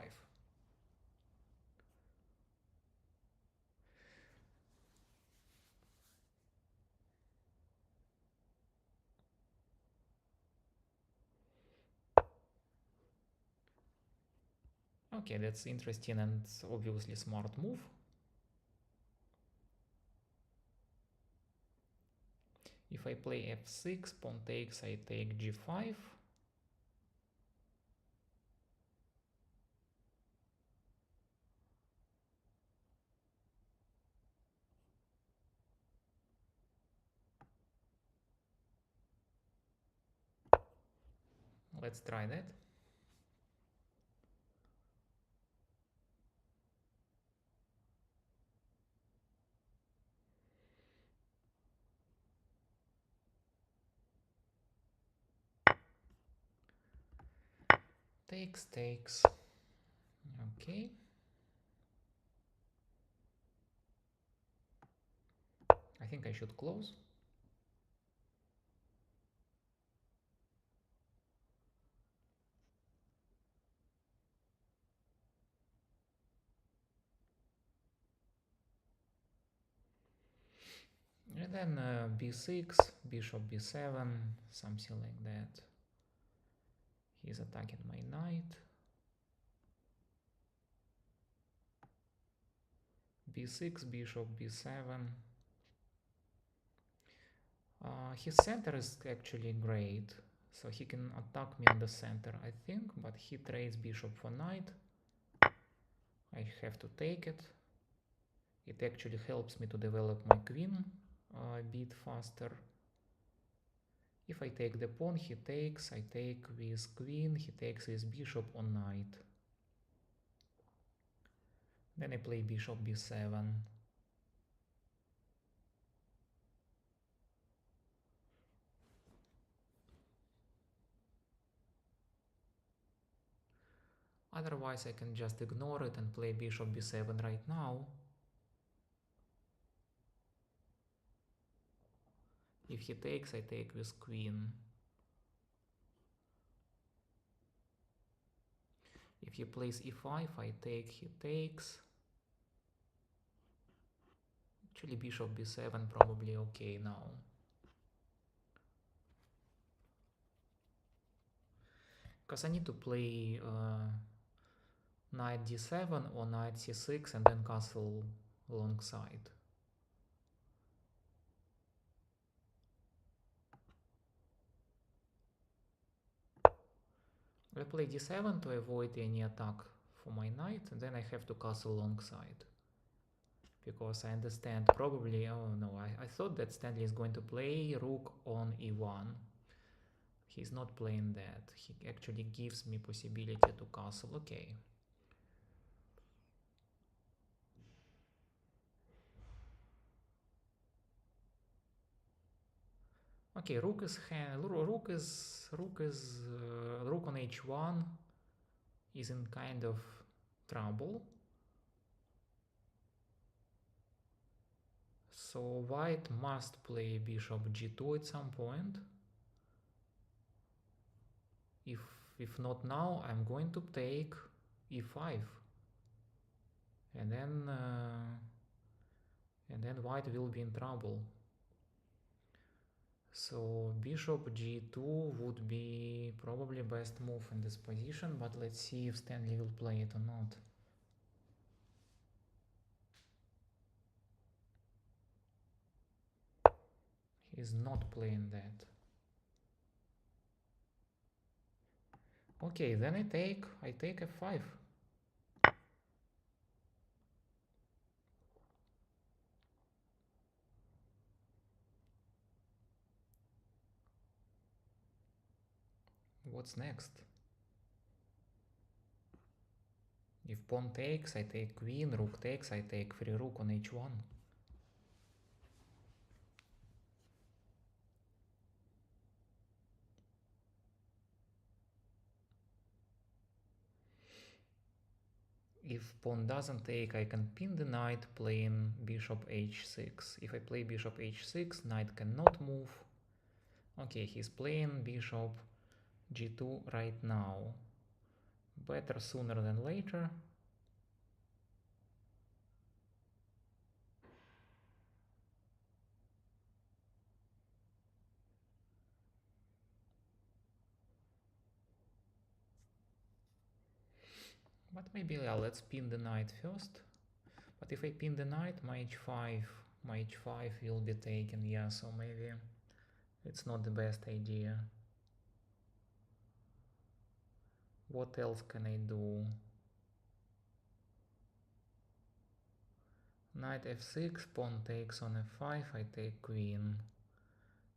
A: Okay, that's interesting and obviously smart move. If I play f6, pawn takes, I take g5. Let's try that. Takes. Okay. I think I should close. And then b6, bishop b7, something like that. He's attacking my knight. b6, bishop b7. His center is actually great, so he can attack me on the center, I think, but he trades bishop for knight. I have to take it. It actually helps me to develop my queen a bit faster. If I take the pawn, he takes, I take with queen, he takes with bishop on knight. Then I play bishop b7. Otherwise I can just ignore it and play bishop b7 right now. If he takes, I take with queen. If he plays e5, I take, he takes. Actually bishop b7 probably okay now. Because I need to play knight d7 or knight c6 and then castle alongside. I play d7 to avoid any attack for my knight, and then I have to castle alongside. Because I understand probably, oh no, I thought that Stanley is going to play rook on e1. He's not playing that. He actually gives me possibility to castle. Okay. Okay, rook on h1 is in kind of trouble. So white must play bishop g2 at some point. If not now, I'm going to take e5, and then white will be in trouble. So bishop g2 would be probably best move in this position, but let's see if Stanley will play it or not. He's not playing that. Okay, then I take f5. What's next? If pawn takes, I take queen, rook takes, I take free rook on h1. If pawn doesn't take, I can pin the knight playing bishop h6. If I play bishop h6, knight cannot move. Okay, he's playing bishop g2 right now. Better sooner than later. But maybe, yeah, let's pin the knight first. But if I pin the knight, my h5 will be taken, yeah, so maybe it's not the best idea. What else can I do? Knight f6, pawn takes on f5, I take queen.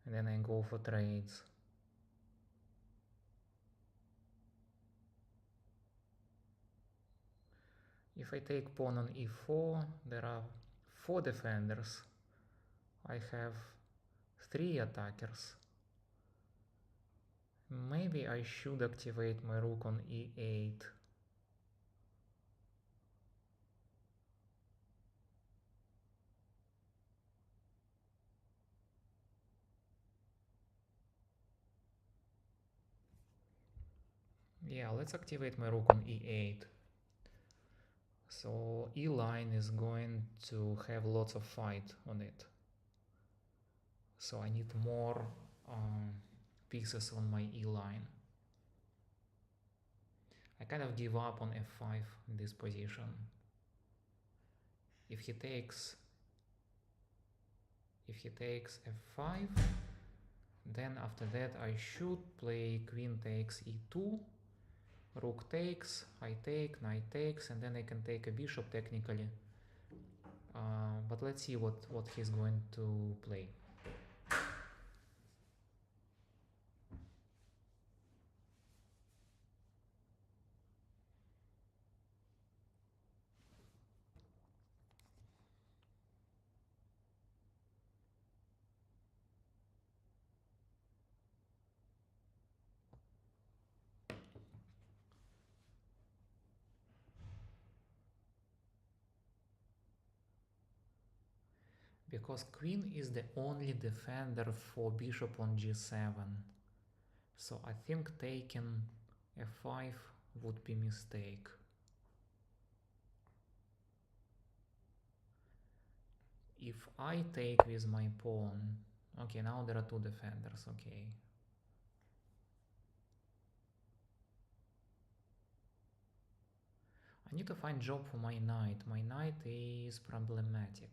A: And then I go for trades. If I take pawn on e4, there are 4 defenders. I have 3 attackers. Maybe I should activate my rook on e8. Yeah, let's activate my rook on e8. So e line is going to have lots of fight on it. So I need more pieces on my e line. I kind of give up on f5 in this position. if he takes f5, then after that I should play queen takes e2, rook takes, I take, knight takes, and then I can take a bishop technically. But let's see what he's going to play. Because queen is the only defender for bishop on g7. So I think taking f5 would be mistake. If I take with my pawn, okay, now there are two defenders, okay. I need to find job for my knight. My knight is problematic.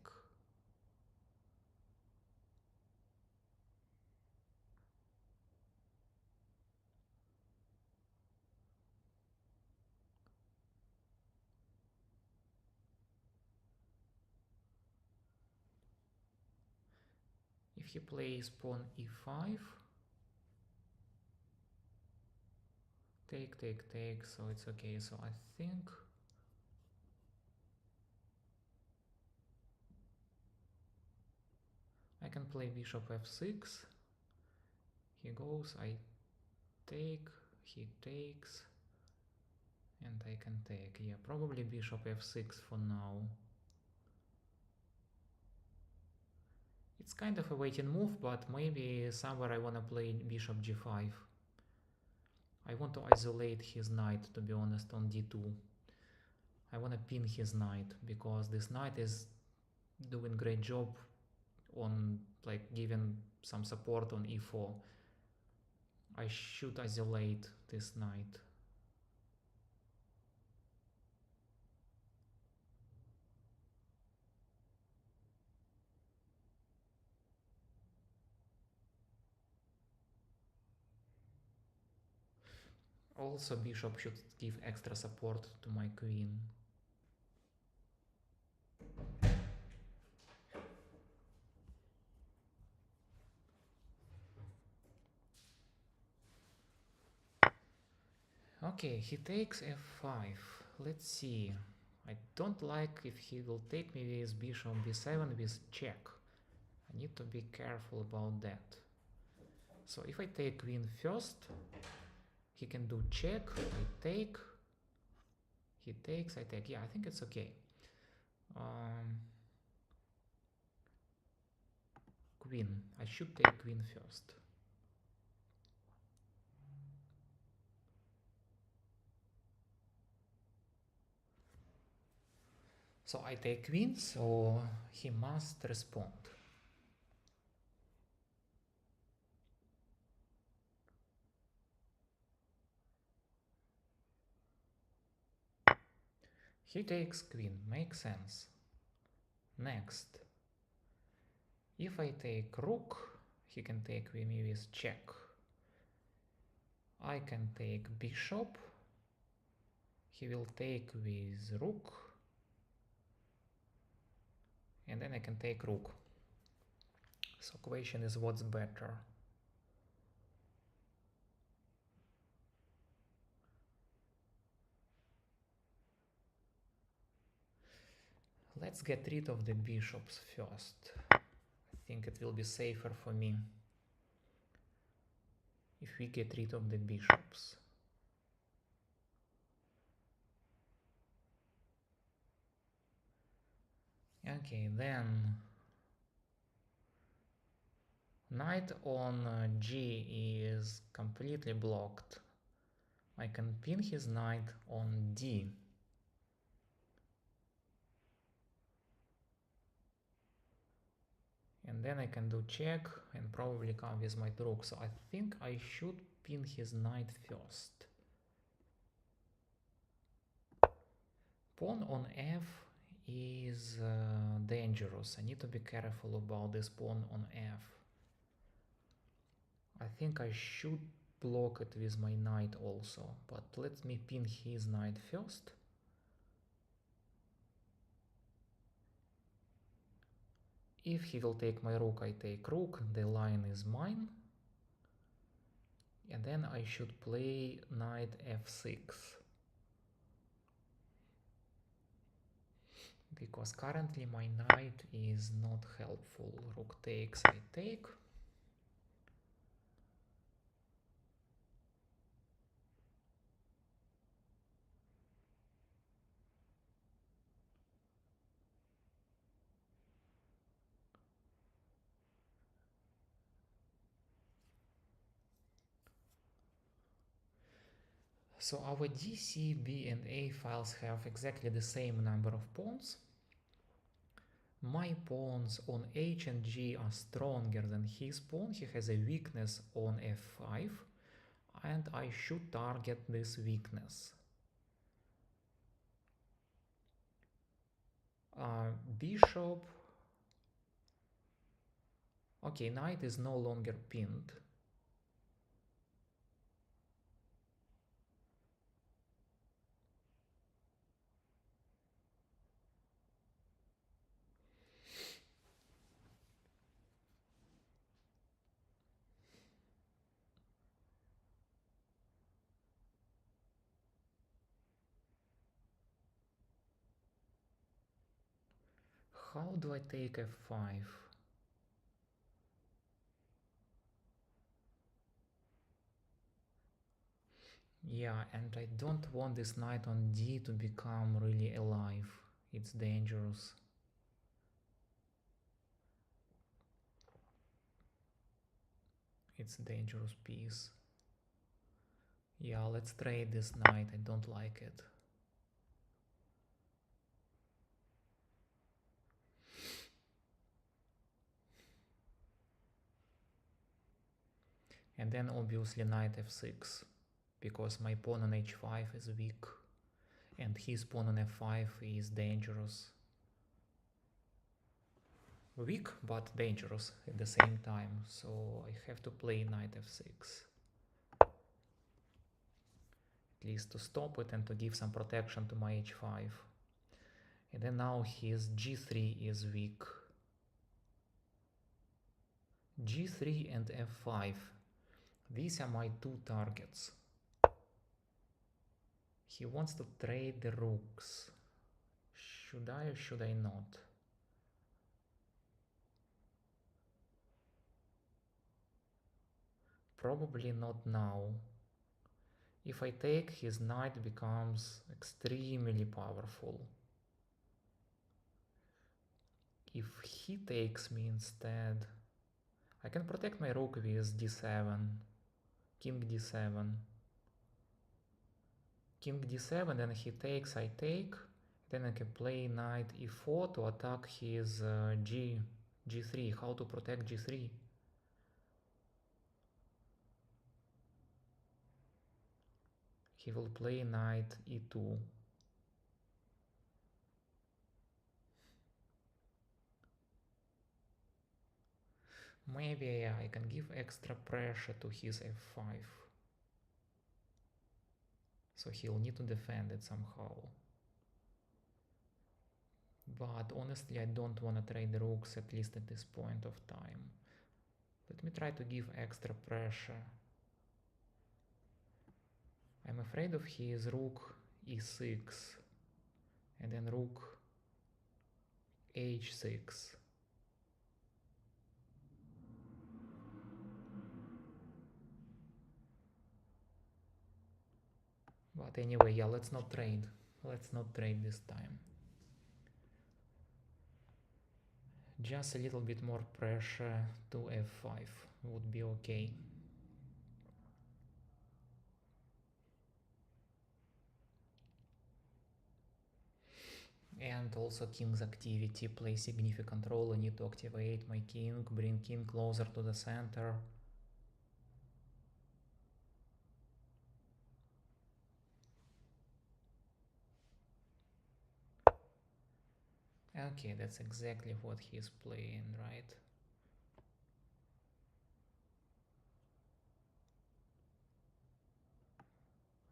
A: If he plays pawn e5, take, so it's okay. So I think I can play bishop f6. He goes, I take, he takes, and I can take. Yeah, probably bishop f6 for now. It's kind of a waiting move, but maybe somewhere I want to play bishop g5. I want to isolate his knight, to be honest, on d2. I want to pin his knight, because this knight is doing great job on like giving some support on e4. I should isolate this knight. Also, bishop should give extra support to my queen. Okay, he takes f5. Let's see. I don't like if he will take me with bishop b7 with check. I need to be careful about that. So if I take queen first, he can do check, I take, he takes, I take. Yeah, I think it's okay. Queen. I should take queen first. So I take queen, so he must respond. He takes queen, makes sense. Next, if I take rook, he can take me with check. I can take bishop, he will take with rook, and then I can take rook. So question is what's better. Let's get rid of the bishops first. I think it will be safer for me if we get rid of the bishops. Okay, then knight on G is completely blocked. I can pin his knight on D. And then I can do check and probably come with my rook. So I think I should pin his knight first. Pawn on F is dangerous. I need to be careful about this pawn on f. I think I should block it with my knight also, but let me pin his knight first. If he will take my rook, I take rook, the line is mine. And then I should play knight f6. Because currently my knight is not helpful. Rook takes, I take. So our D, C, B and A files have exactly the same number of pawns. My pawns on H and G are stronger than his pawn. He has a weakness on F5, and I should target this weakness. Bishop. Okay, knight is no longer pinned. How do I take F5? Yeah, and I don't want this knight on D to become really alive. It's dangerous. It's a dangerous piece. Yeah, let's trade this knight. I don't like it. And then obviously knight f6, because my pawn on h5 is weak and his pawn on f5 is dangerous. Weak but dangerous at the same time, so I have to play knight f6. At least to stop it and to give some protection to my h5. And then now his g3 is weak. g3 and f5. These are my two targets. He wants to trade the rooks. Should I or should I not? Probably not now. If I take, his knight becomes extremely powerful. If he takes me instead, I can protect my rook with d7, king d7. King d7, then he takes, I take. Then I can play knight e4 to attack his g3. How to protect g3? He will play knight e2. Maybe I can give extra pressure to his f5. So he'll need to defend it somehow. But honestly, I don't want to trade the rooks, at least at this point of time. Let me try to give extra pressure. I'm afraid of his rook e6 and then rook h6. But anyway, yeah, let's not trade. Let's not trade this time. Just a little bit more pressure to f5 would be okay. And also king's activity plays significant role. I need to activate my king, bring king closer to the center. Okay, that's exactly what he's playing, right?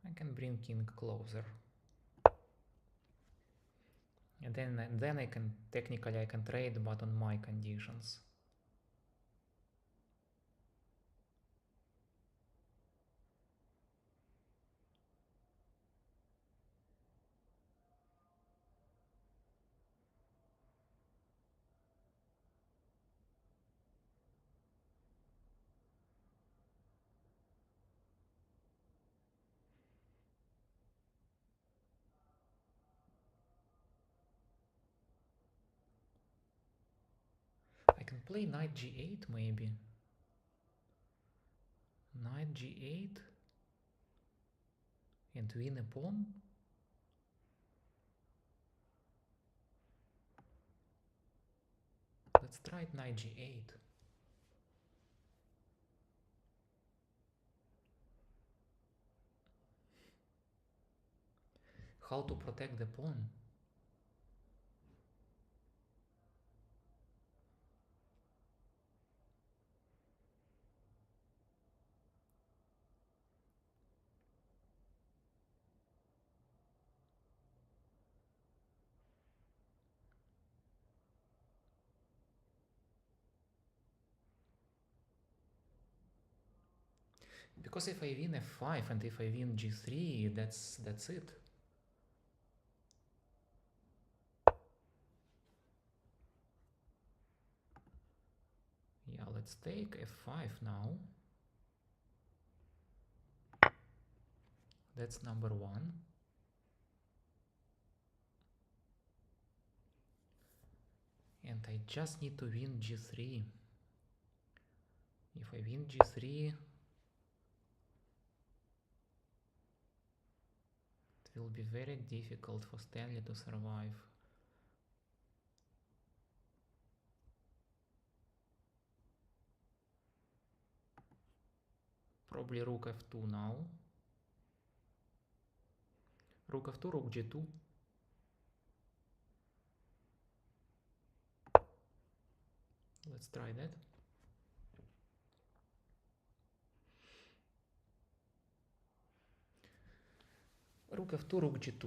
A: I can bring king closer. And then I can technically I can trade, but on my conditions. I can play knight g8 maybe. Knight g8 and win a pawn. Let's try knight g8. How to protect the pawn? Because if I win f5 and if I win g3, that's it. Yeah, let's take f5 now. That's number one. And I just need to win g3. If I win g3, it will be very difficult for Stanley to survive. Probably rook f2 now. Rook f2, rook g2. Let's try that. Rook f2, rook g2.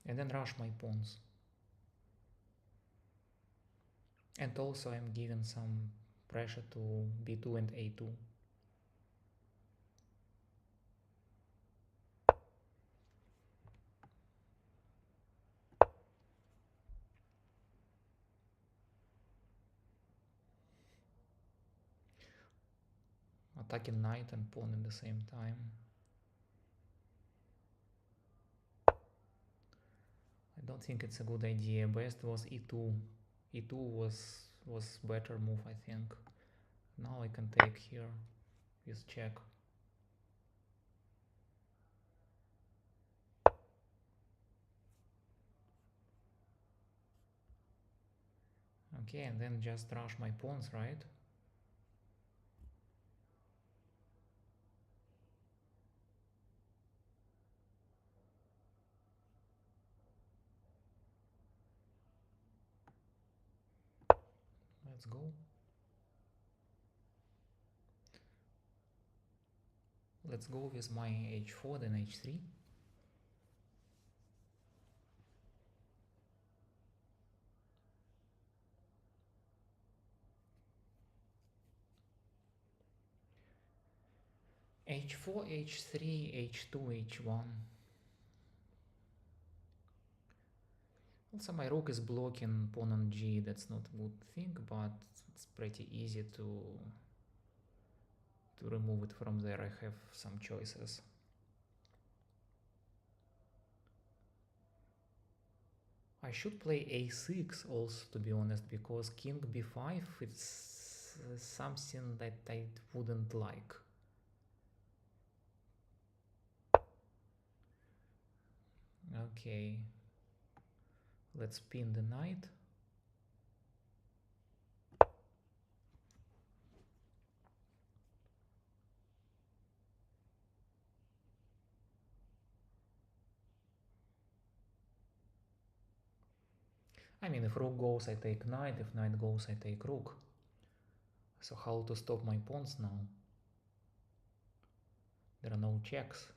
A: And then rush my pawns. And also I'm giving some pressure to b2 and a2. Attacking knight and pawn at the same time. I don't think it's a good idea. Best was e2. e2 was better move, I think. Now I can take here with check. Okay, and then just rush my pawns, right? Let's go. Let's go with my h4, then h3. h4, h3, h2, h1. Also my rook is blocking pawn on g. That's not a good thing, but it's pretty easy to remove it from there. I have some choices. I should play a6 also, to be honest, because king b5 it's something that I wouldn't like. Okay, let's pin the knight. I mean, if rook goes, I take knight. If knight goes, I take rook. So how to stop my pawns now? There are no checks.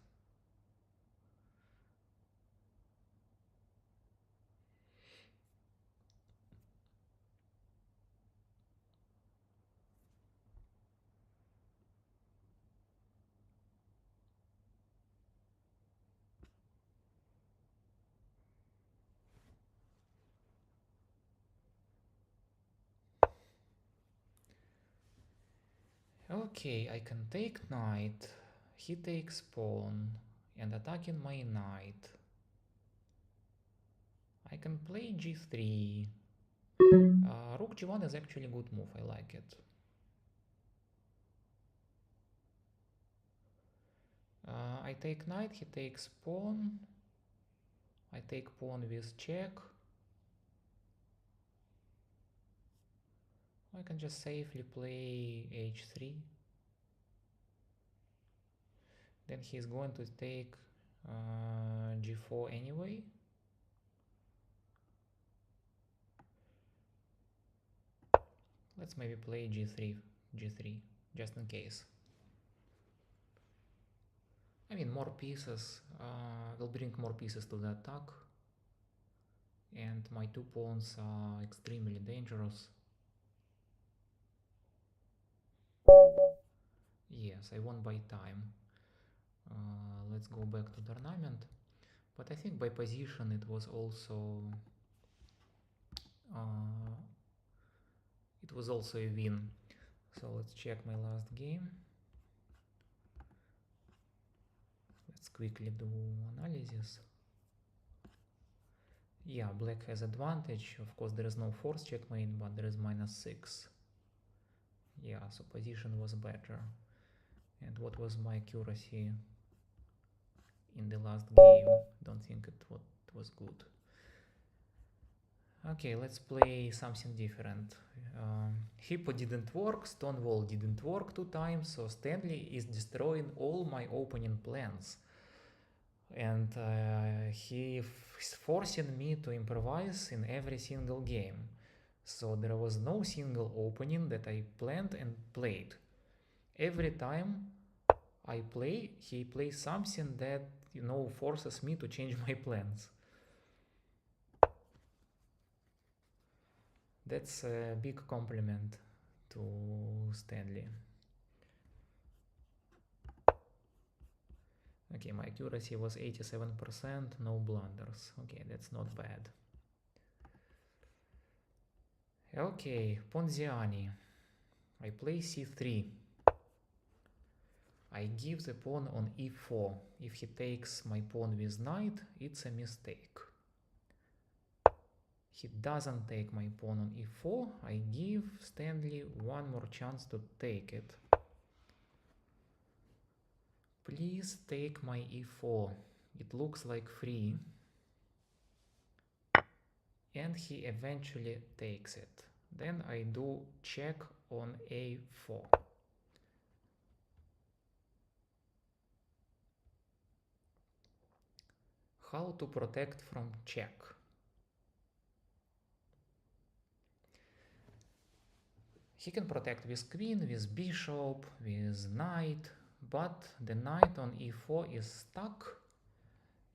A: Okay, I can take knight. He takes pawn and attacking my knight. I can play g3. Rook g1 is actually a good move. I like it. I take knight. He takes pawn. I take pawn with check. I can just safely play h3. Then he's going to take g4 anyway. Let's maybe play g3, just in case. I mean, more pieces will bring more pieces to the attack. And my two pawns are extremely dangerous. Yes, I won by time. Let's go back to tournament. But I think by position it was also a win. So let's check my last game. Let's quickly do analysis. Yeah, black has advantage. Of course, there is no force checkmate, but there is -6. Yeah, so position was better. And what was my accuracy in the last game? Don't think it was good. Okay, let's play something different. Hippo didn't work, Stonewall didn't work 2 times, so Stanley is destroying all my opening plans. And he is forcing me to improvise in every single game. So there was no single opening that I planned and played. Every time I play, he plays something that, forces me to change my plans. That's a big compliment to Stanley. Okay, my accuracy was 87%, no blunders. Okay, that's not bad. Okay, Ponziani. I play c3. I give the pawn on e4. If he takes my pawn with knight, it's a mistake. He doesn't take my pawn on e4. I give Stanley one more chance to take it. Please take my e4. It looks like free. And he eventually takes it. Then I do check on a4. How to protect from check? He can protect with queen, with bishop, with knight, but the knight on e4 is stuck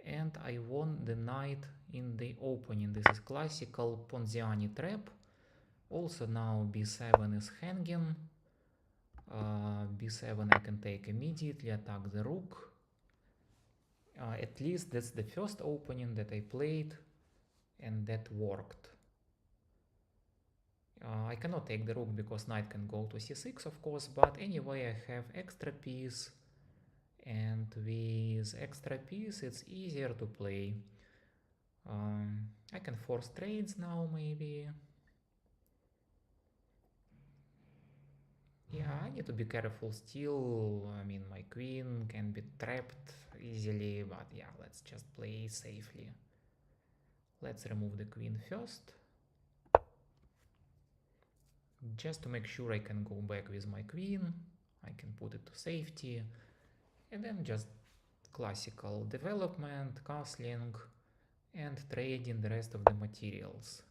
A: and I won the knight in the opening. This is classical Ponziani trap. Also now b7 is hanging. b7 I can take immediately, attack the rook. At least that's the first opening that I played and that worked. I cannot take the rook because knight can go to c6, of course, but anyway I have extra piece, and with extra piece it's easier to play. I can force trades now, maybe. Yeah, I need to be careful still. I mean, my queen can be trapped easily, but yeah, let's just play safely. Let's remove the queen first, just to make sure I can go back with my queen. I can put it to safety, and then just classical development, castling, and trading the rest of the materials.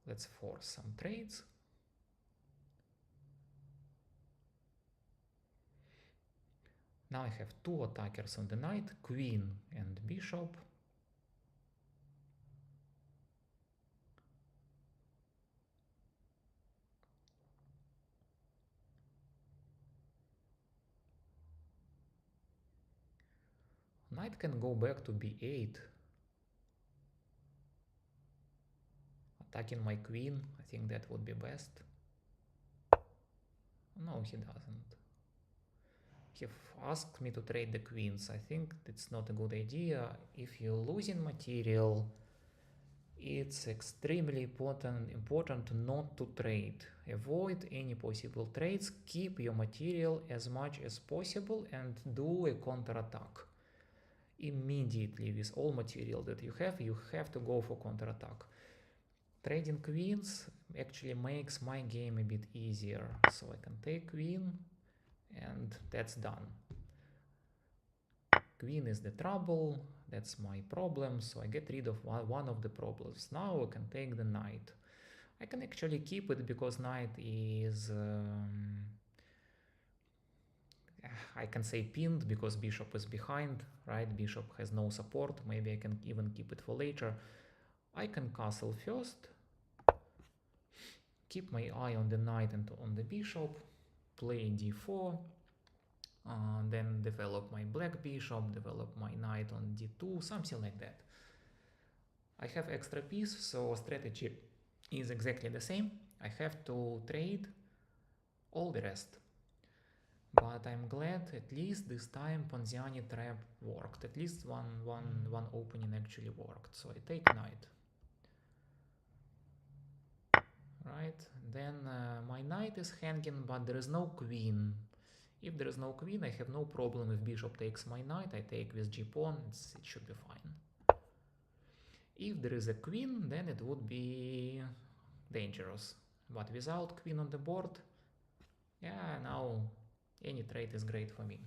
A: Let's force some trades. Now I have two attackers on the knight, queen and bishop. Knight can go back to b8. Attacking my queen, I think that would be best. No, he doesn't. He asked me to trade the queens. I think it's not a good idea. If you're losing material, it's extremely important not to trade. Avoid any possible trades. Keep your material as much as possible and do a counterattack. Immediately with all material that you have to go for counterattack. Trading queens actually makes my game a bit easier. So I can take queen and that's done. Queen is the trouble, that's my problem, so I get rid of one of the problems. Now I can take the knight. I can actually keep it because knight is... I can say pinned because bishop is behind, right? Bishop has no support, maybe I can even keep it for later. I can castle first, keep my eye on the knight and on the bishop, play d4, then develop my black bishop, develop my knight on d2, something like that. I have extra piece, so strategy is exactly the same. I have to trade all the rest. But I'm glad at least this time Ponziani trap worked. At least one opening actually worked. So I take knight. Right, then my knight is hanging, but there is no queen. If there is no queen, I have no problem if bishop takes my knight. I take with g-pawn, it should be fine. If there is a queen, then it would be dangerous. But without queen on the board, yeah, now any trade is great for me.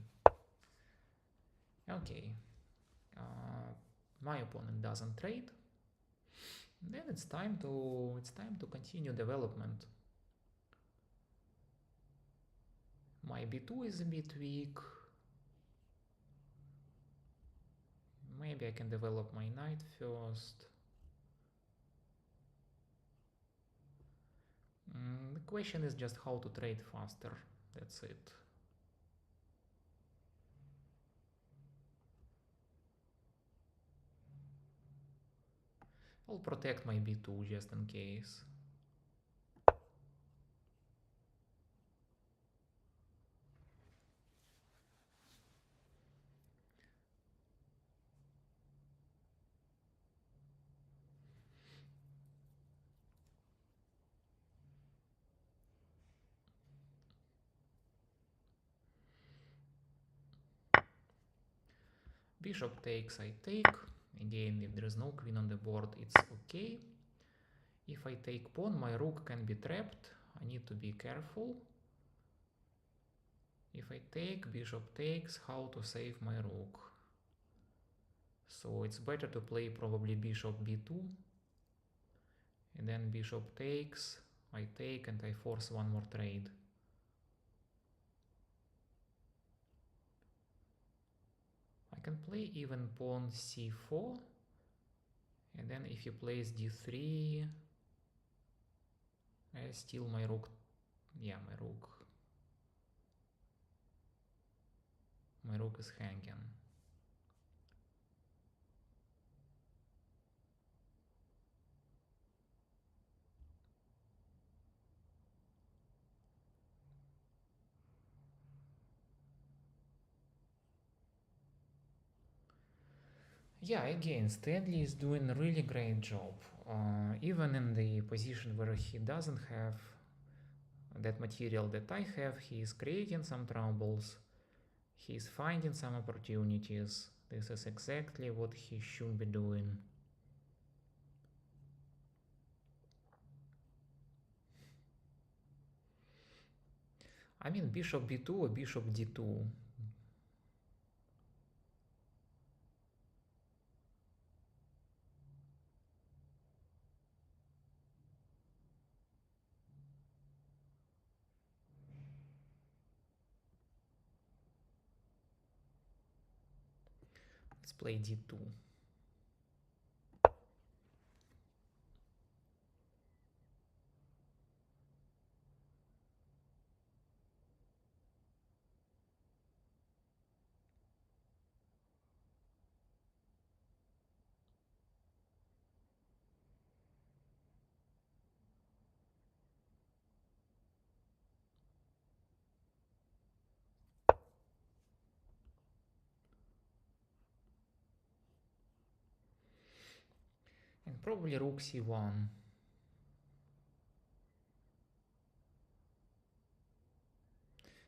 A: Okay, my opponent doesn't trade. Then it's time to continue development. My b2 is a bit weak. Maybe I can develop my knight first. The question is just how to trade faster. That's it. I'll protect my b2 just in case. Bishop takes, I take. Again, if there is no queen on the board, it's okay. If I take pawn, my rook can be trapped. I need to be careful. If I take, bishop takes, how to save my rook? So it's better to play probably bishop b2. And then bishop takes, I take, and I force one more trade. I can play even pawn c4. And then if he plays d3, I steal my rook. Yeah, my rook is hanging. Yeah, again, Stanley is doing a really great job. Even in the position where he doesn't have that material that I have, he is creating some troubles. He is finding some opportunities. This is exactly what he should be doing. I mean, bishop b2 or bishop d2. Let's play d2. And probably rook c1.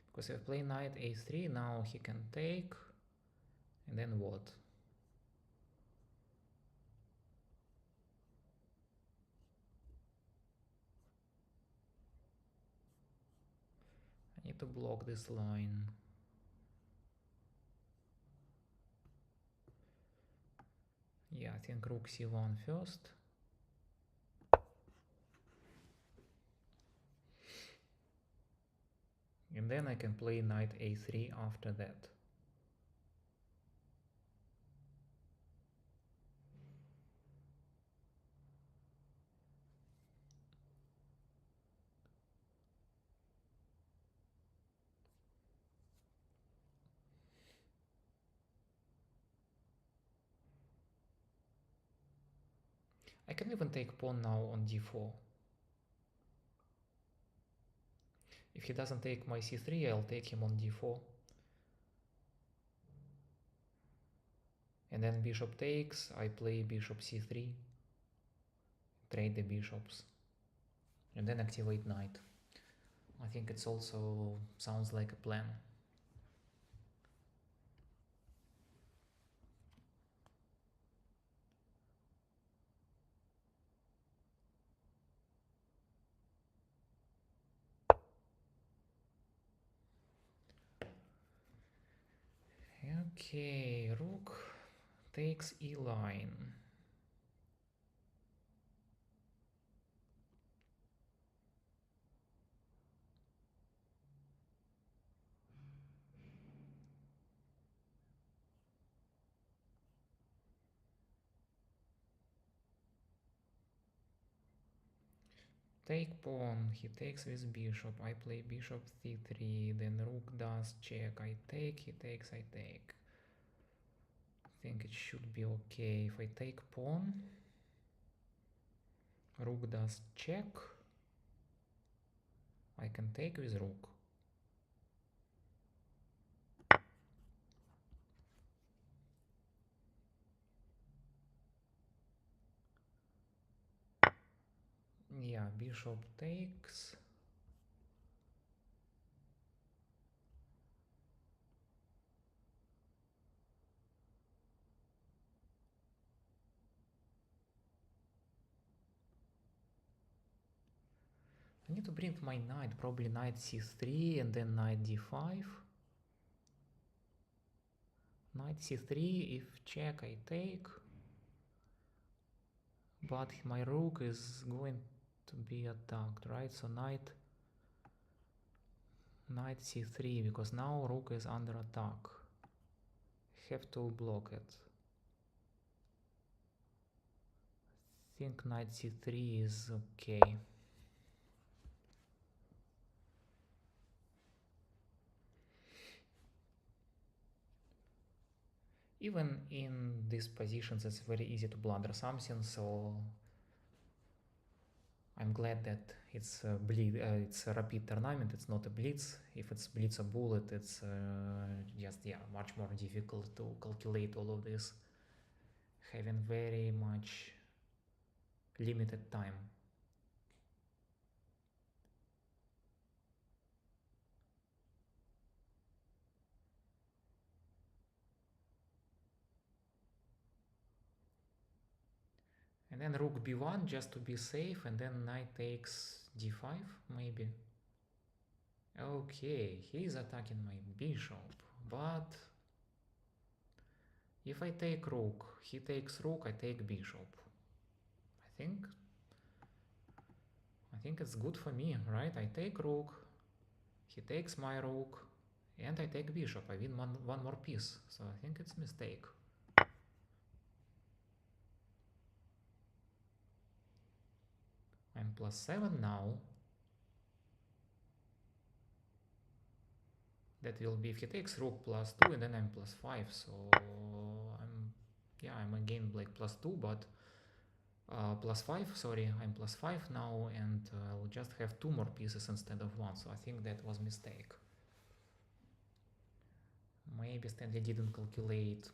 A: Because if I play knight a3, now he can take. And then what? I need to block this line. Yeah, I think rook c1 first. And then I can play knight a3 after that. I can even take pawn now on d4. If he doesn't take my c3, I'll take him on d4. And then bishop takes, I play bishop c3, trade the bishops, and then activate knight. I think it's also sounds like a plan. Okay, rook takes e line. Take pawn, he takes with bishop, I play bishop c3, then rook does check, I take, he takes, I take. I think it should be okay. If I take pawn, rook does check, I can take with rook. Yeah, bishop takes. I need to bring my knight, probably knight c3 and then knight d5. Knight c3, if check I take. But my rook is going to be attacked, right? So knight c3, because now rook is under attack. Have to block it. I think knight c3 is okay. Even in these positions, it's very easy to blunder something, so I'm glad that it's it's a rapid tournament, it's not a blitz. If it's blitz or bullet, it's just, yeah, much more difficult to calculate all of this, having very much limited time. And then rook b1 just to be safe, and then knight takes d5, maybe. Okay, he's attacking my bishop, but if I take rook, he takes rook, I take bishop. I think it's good for me, right? I take rook, he takes my rook, and I take bishop. I win one more piece, so I think it's a mistake. I'm +7 now. That will be if he takes rook +2 and then I'm +5, so I'm again like +2, but +5, sorry, I'm +5 now, and I'll just have 2 more pieces instead of 1, so I think that was mistake. Maybe Stanley didn't calculate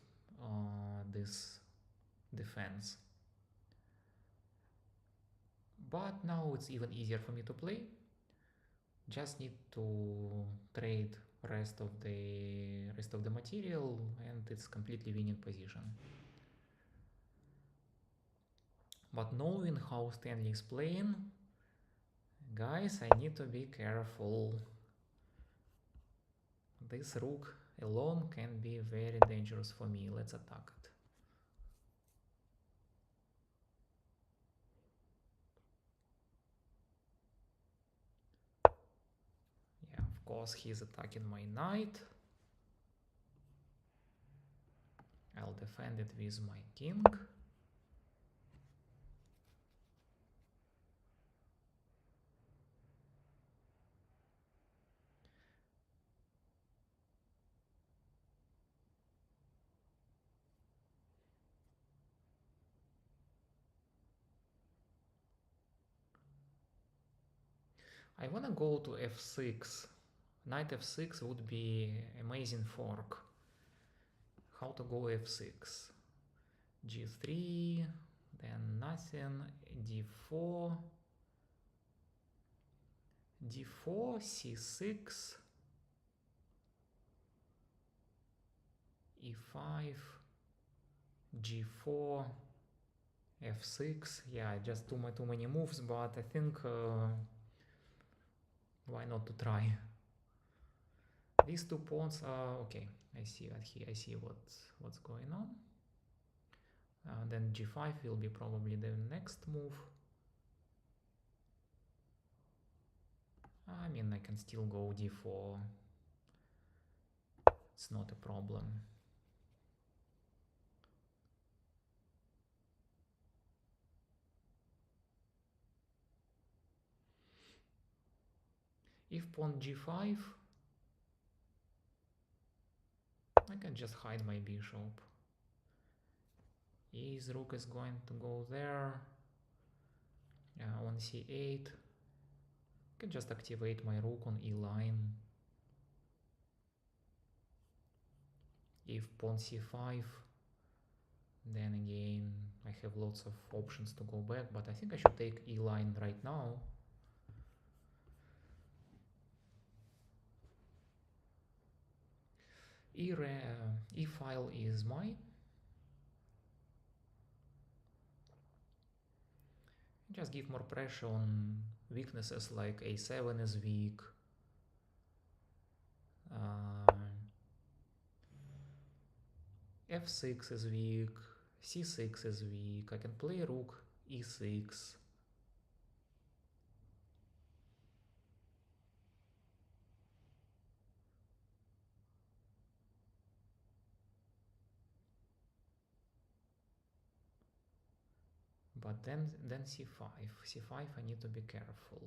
A: this defense. But now it's even easier for me to play. Just need to trade rest of the material, and it's completely winning position. But knowing how Stanley is playing, guys, I need to be careful. This rook alone can be very dangerous for me. Let's attack it. Yeah, of course he's attacking my knight. I'll defend it with my king. I wanna go to f6. Knight f6 would be amazing fork. How to go f6? g3, then nothing, d4, d4, c6, e5, g4, f6. Yeah, just too many moves, but I think why not to try? These 2 pawns are okay. I see that here. I see what's going on. Then g5 will be probably the next move. I mean, I can still go d4. It's not a problem. If pawn g5, I can just hide my bishop. His rook is going to go there. On c8. I can just activate my rook on e line. If pawn c5, then again I have lots of options to go back, but I think I should take e line right now. E file is mine. Just give more pressure on weaknesses like a7 is weak. F6 is weak. C6 is weak. I can play rook e6. But then c5. c5 I need to be careful.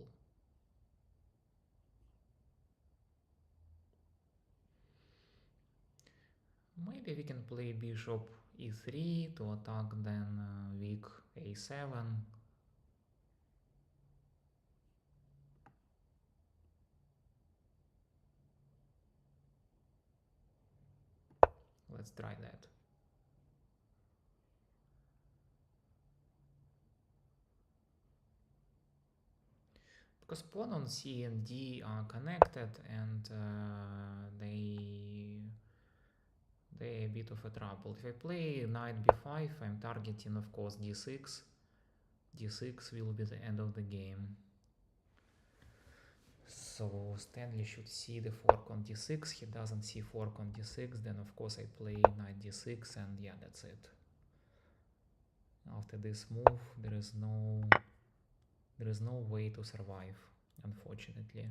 A: Maybe we can play bishop e3 to attack then weak a7. Let's try that. Because pawn on c and d are connected, and they're a bit of a trouble. If I play knight b5, I'm targeting, of course, d6. d6 will be the end of the game. So Stanley should see the fork on d6. He doesn't see fork on d6. Then of course I play knight d6, and yeah, that's it. After this move, there is no way to survive, unfortunately.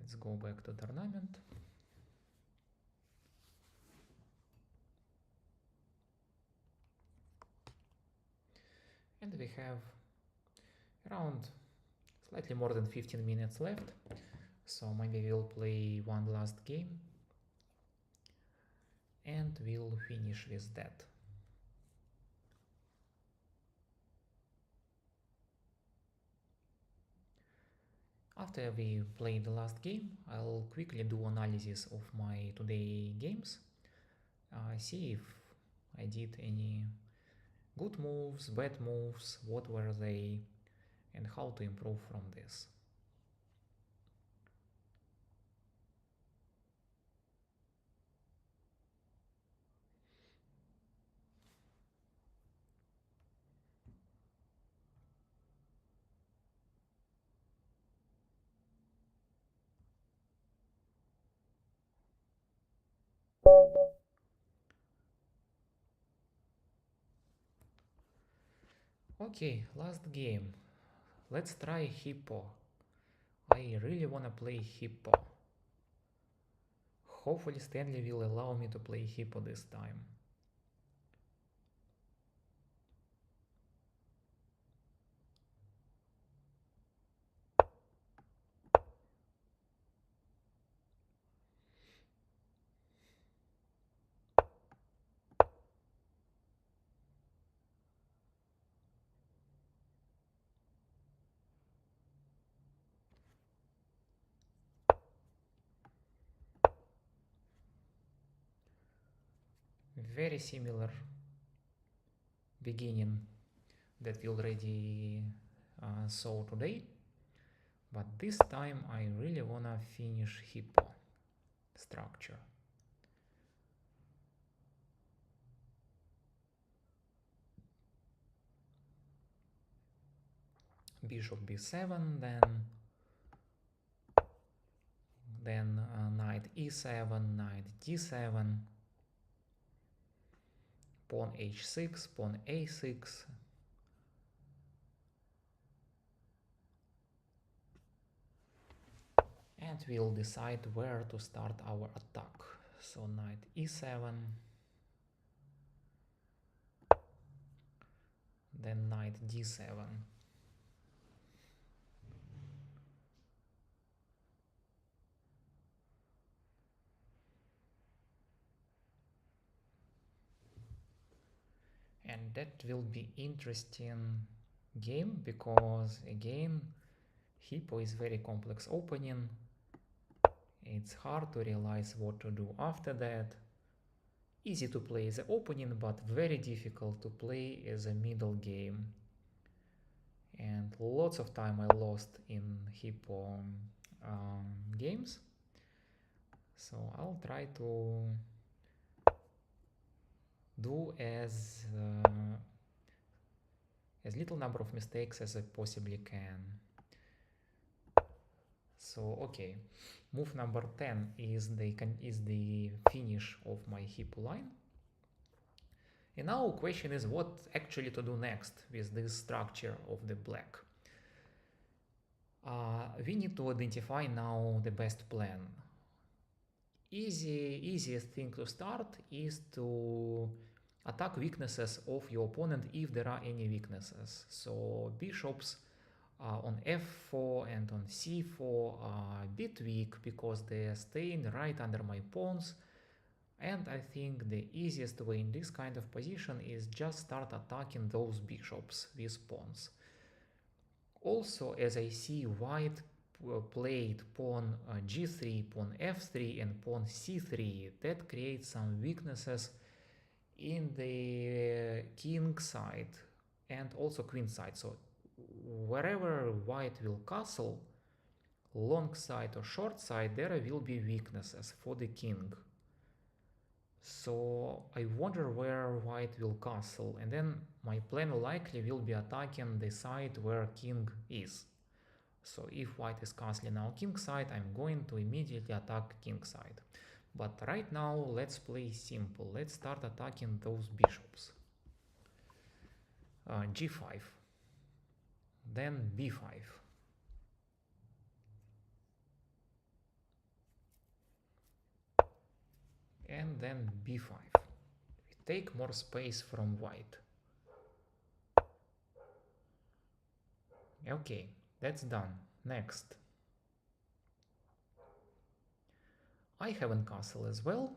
A: Let's go back to tournament. And we have around slightly more than 15 minutes left, so maybe we'll play one last game and we'll finish with that. After we play the last game, I'll quickly do analysis of my today games, see if I did any good moves, bad moves, what were they, and how to improve from this. Okay, last game. Let's try Hippo. I really wanna play Hippo. Hopefully Stanley will allow me to play Hippo this time. Very similar beginning that we already saw today, but this time I really wanna finish Hippo structure. Bishop b7, then knight e7, knight d7, pawn h6, pawn a6, and we'll decide where to start our attack. So knight e7, then knight d7. And that will be interesting game because again Hippo is very complex opening. It's hard to realize what to do after that. Easy to play as an opening, but very difficult to play as a middle game. And lots of time I lost in Hippo games. So I'll try to do as little number of mistakes as I possibly can. So okay, move number 10 is the finish of my Hippo line. And now question is what actually to do next with this structure of the black. We need to identify now the best plan. Easiest thing to start is to attack weaknesses of your opponent if there are any weaknesses. So bishops on f4 and on c4 are a bit weak because they are staying right under my pawns, and I think the easiest way in this kind of position is just start attacking those bishops with pawns. Also, as I see white played pawn g3, pawn f3 and pawn c3, that creates some weaknesses in the king side and also queen side. So wherever white will castle, long side or short side, there will be weaknesses for the king. So I wonder where white will castle, and then my plan likely will be attacking the side where king is. So if white is castling now king side, I'm going to immediately attack king side. But right now let's play simple. Let's start attacking those bishops. G5, then b5, and then b5. We take more space from white. Okay, that's done. Next. I have a castle as well.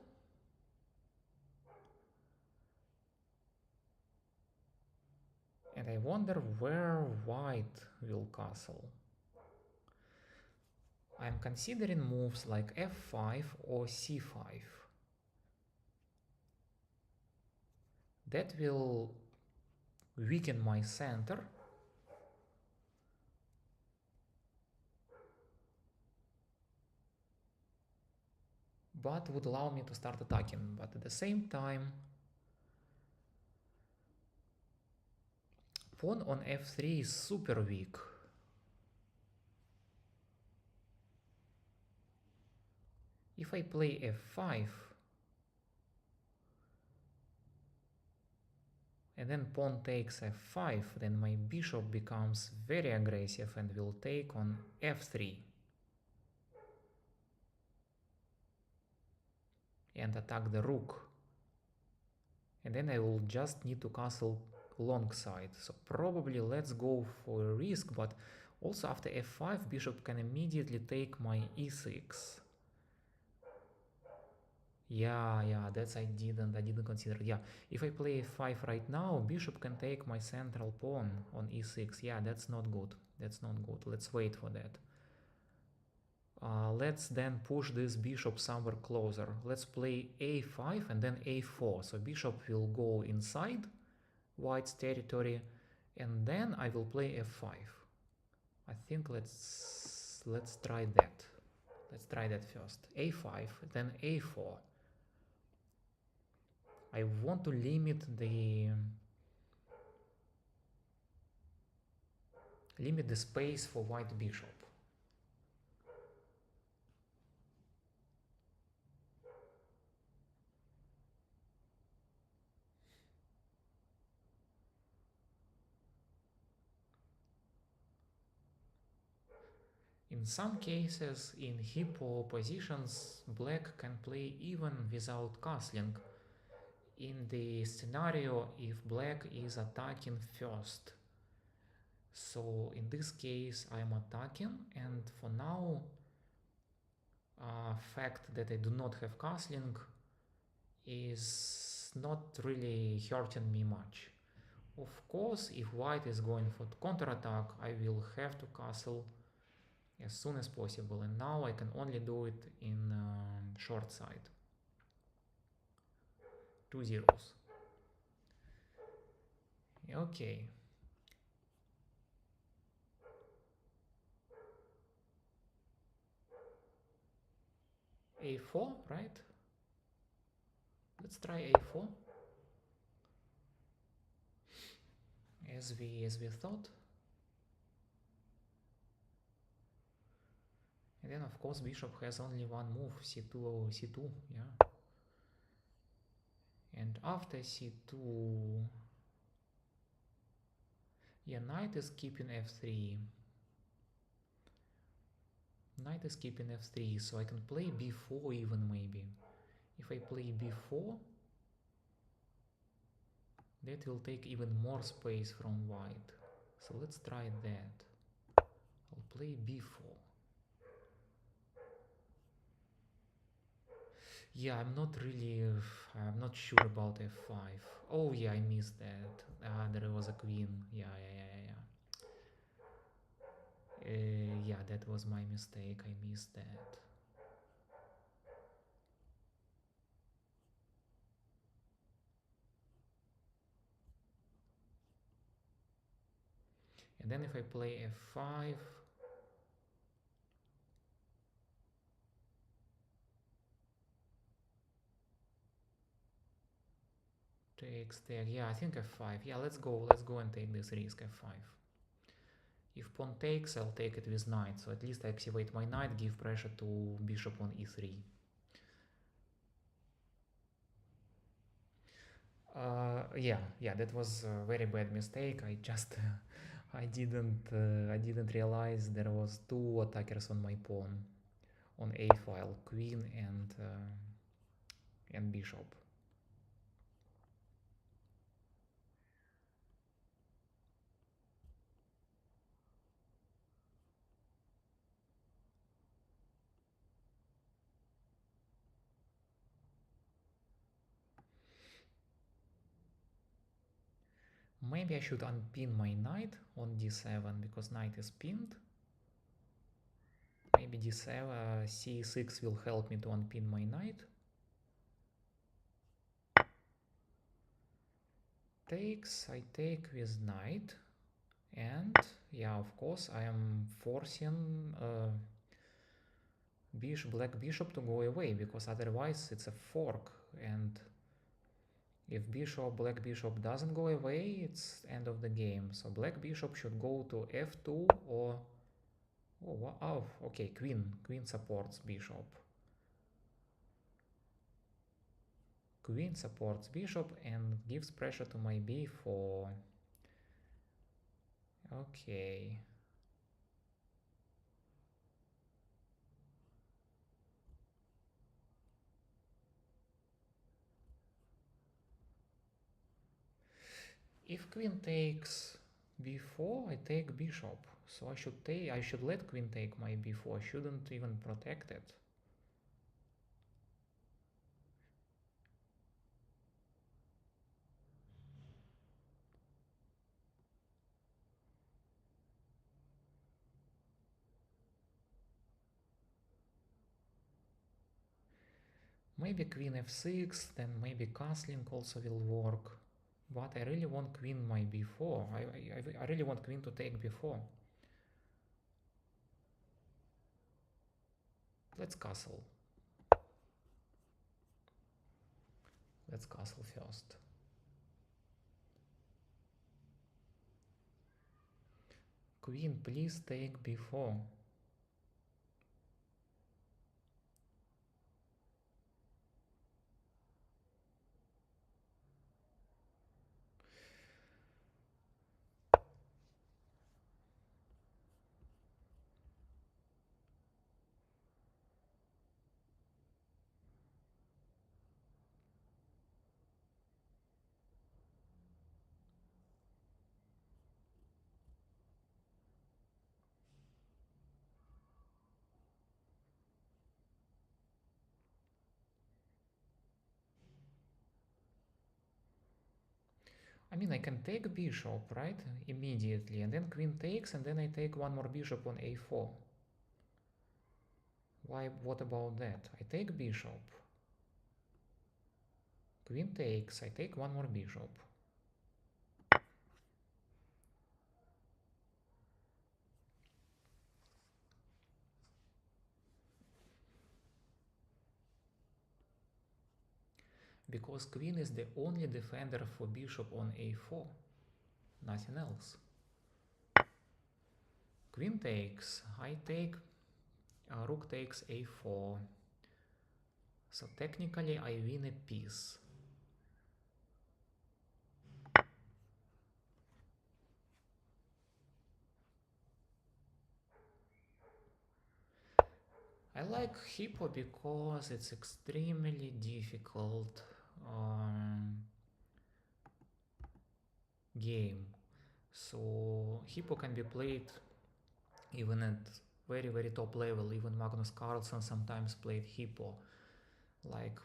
A: And I wonder where white will castle. I'm considering moves like f5 or c5. That will weaken my center. But would allow me to start attacking. But at the same time, pawn on f3 is super weak. If I play f5 and then pawn takes f5, then my bishop becomes very aggressive and will take on f3 and attack the rook. And then I will just need to castle long side. So probably let's go for a risk, but also after f5 bishop can immediately take my e6. Yeah, that's I didn't consider. Yeah, if I play f5 right now, bishop can take my central pawn on e6. Yeah, that's not good. That's not good. Let's wait for that. Let's then push this bishop somewhere closer. Let's play a5 and then a4. So bishop will go inside white's territory, and then I will play f5. I think let's try that. Let's try that first. a5, then a4. I want to limit the space for white bishop. In some cases, in hippo positions, black can play even without castling. In the scenario, if black is attacking first. So in this case, I'm attacking, and for now, fact that I do not have castling is not really hurting me much. Of course, if white is going for counterattack, I will have to castle as soon as possible, and now I can only do it in short side. 2 zeros. Okay. A4, right? Let's try A4. As we thought. And then of course bishop has only one move, c2 or c2, yeah. And after c2, yeah, knight is keeping f3. Knight is keeping f3, so I can play b4 even maybe. If I play b4, that will take even more space from white. So let's try that. I'll play b4. Yeah, I'm not sure about f5. Oh yeah, I missed that. There was a queen. Yeah. Yeah, that was my mistake. I missed that. And then if I play f5, takes there. Yeah, I think f5. Yeah, let's go and take this risk f5. If pawn takes, I'll take it with knight. So at least I activate my knight, give pressure to bishop on e3. Yeah, that was a very bad mistake. I just I didn't realize there was two attackers on my pawn on a file, queen and bishop. Maybe I should unpin my knight on d7 because knight is pinned. Maybe d7, c6 will help me to unpin my knight. Takes, I take with knight. And yeah, of course, I am forcing black bishop to go away because otherwise it's a fork. And if black bishop doesn't go away, it's end of the game. So black bishop should go to f2 or oh, okay, queen supports bishop. Queen supports bishop and gives pressure to my b4. Okay. If queen takes b4, I take bishop. So I should let queen take my b4. I shouldn't even protect it. Maybe queen f6, then maybe castling also will work. But I really want queen my b4. I really want queen to take b4. Let's castle. Let's castle first. Queen, please take b4. I mean, I can take bishop, right? Immediately. And then queen takes, and then I take one more bishop on a4. Why? What about that? I take bishop. Queen takes. I take one more bishop. Because queen is the only defender for bishop on a4. Nothing else. Queen takes. I take. Rook takes a4. So technically I win a piece. I like Hippo because it's extremely difficult game. So Hippo can be played even at very top level. Even Magnus Carlsen sometimes played Hippo. Like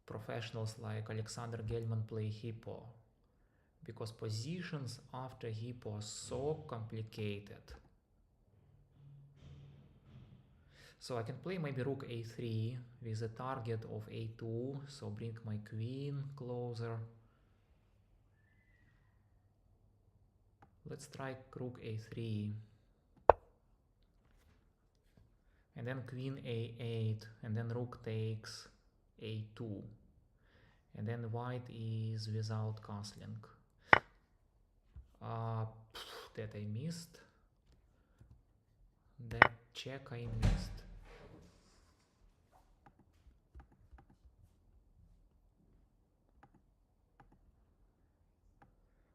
A: professionals like Alexander Gelman play Hippo. Because positions after Hippo are so complicated. So I can play maybe rook a3 with a target of a2, so bring my queen closer. Let's try rook a3. And then queen a8, and then rook takes a2. And then white is without castling. That I missed. That check I missed.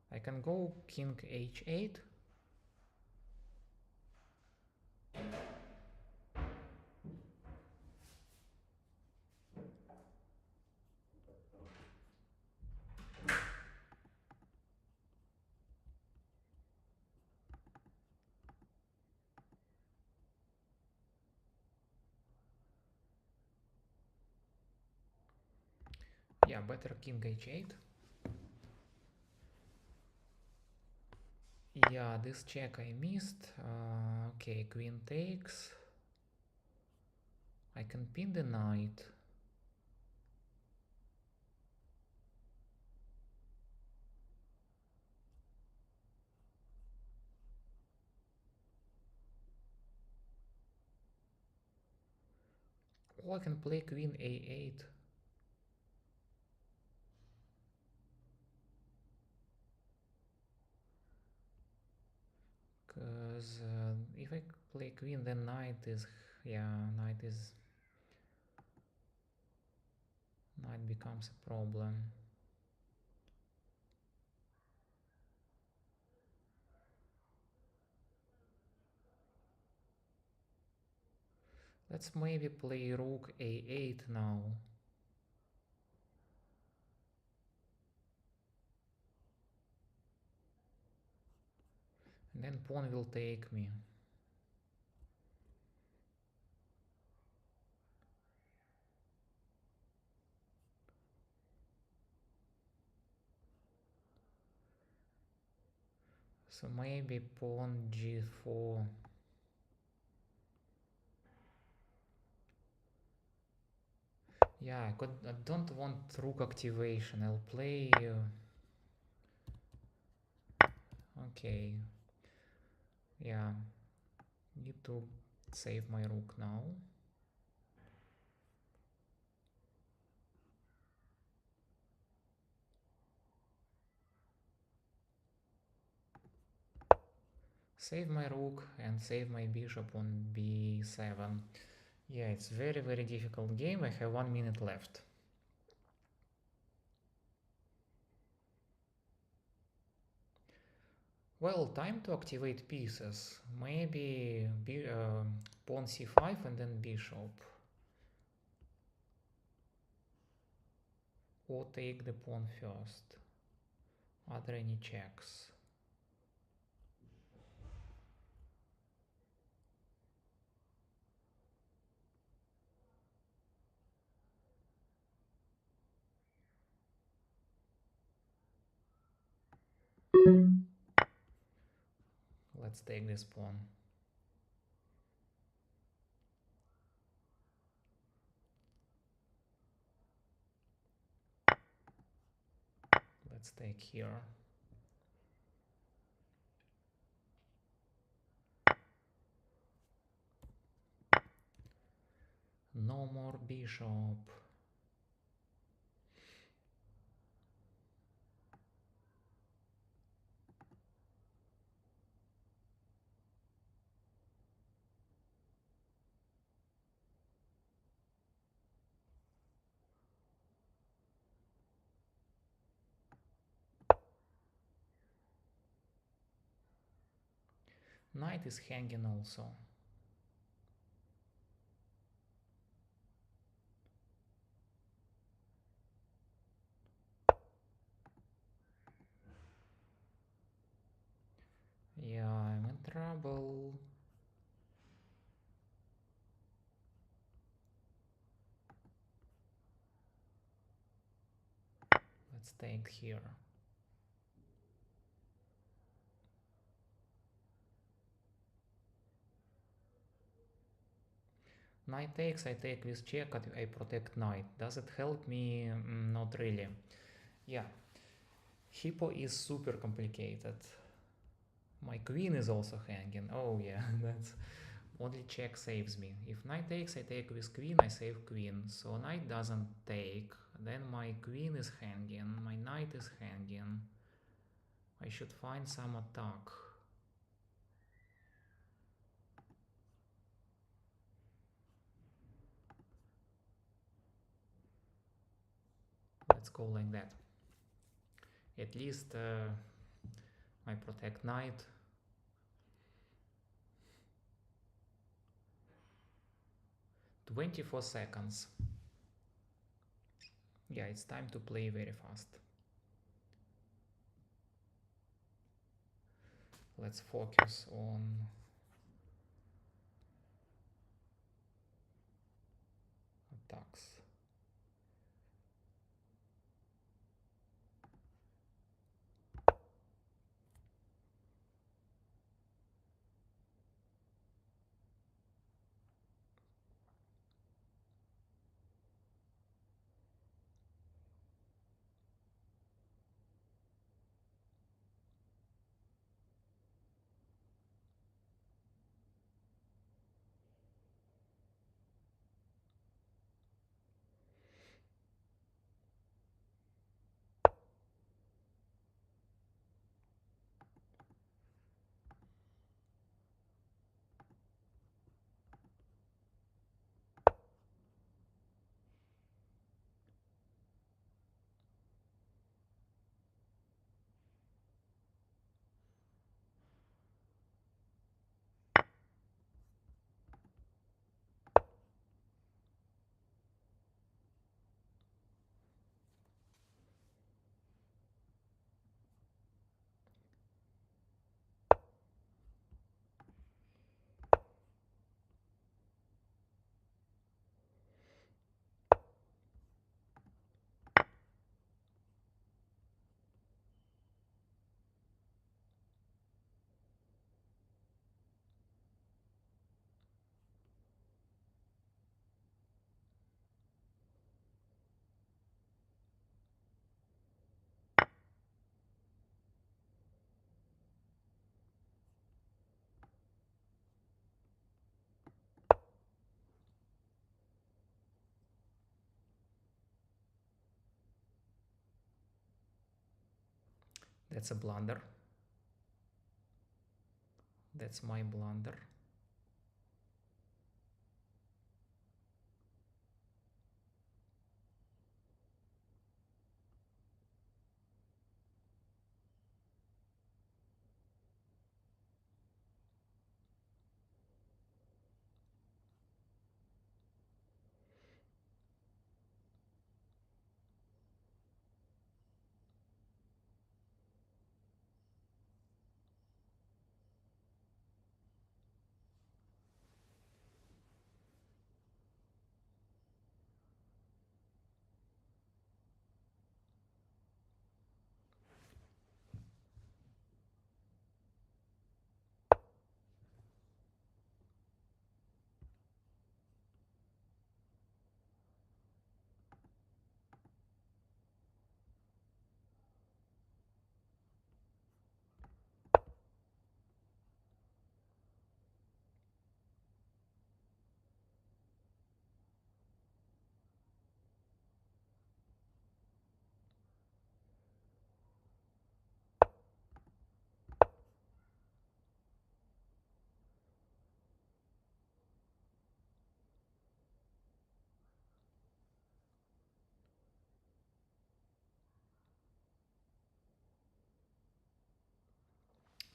A: I can go king h8. Yeah, better king h8. Yeah, this check I missed. Okay, queen takes. I can pin the knight. Or I can play queen a8. Because if I play queen, then knight is... Yeah, knight becomes a problem. Let's maybe play rook a8 now. And then pawn will take me. So maybe pawn g4. Yeah, I don't want rook activation. I'll play... okay. Yeah. Need to save my rook now. Save my rook and save my bishop on b7. Yeah, it's very difficult game. I have 1 minute left. Well, time to activate pieces. Maybe pawn c5 and then bishop. Or take the pawn first. Are there any checks? Let's take this pawn. Let's take here. No more bishop. Knight is hanging also. Yeah, I'm in trouble. Let's take here. Knight takes, I take with check, I protect knight. Does it help me? Not really. Yeah, Hippo is super complicated. My queen is also hanging. Oh yeah, that's only check saves me. If knight takes, I take with queen, I save queen. So knight doesn't take. Then my queen is hanging, my knight is hanging. I should find some attack. Let's go like that. At least I protect knight. 24 seconds. Yeah, it's time to play very fast. Let's focus on attacks. That's a blunder. That's my blunder.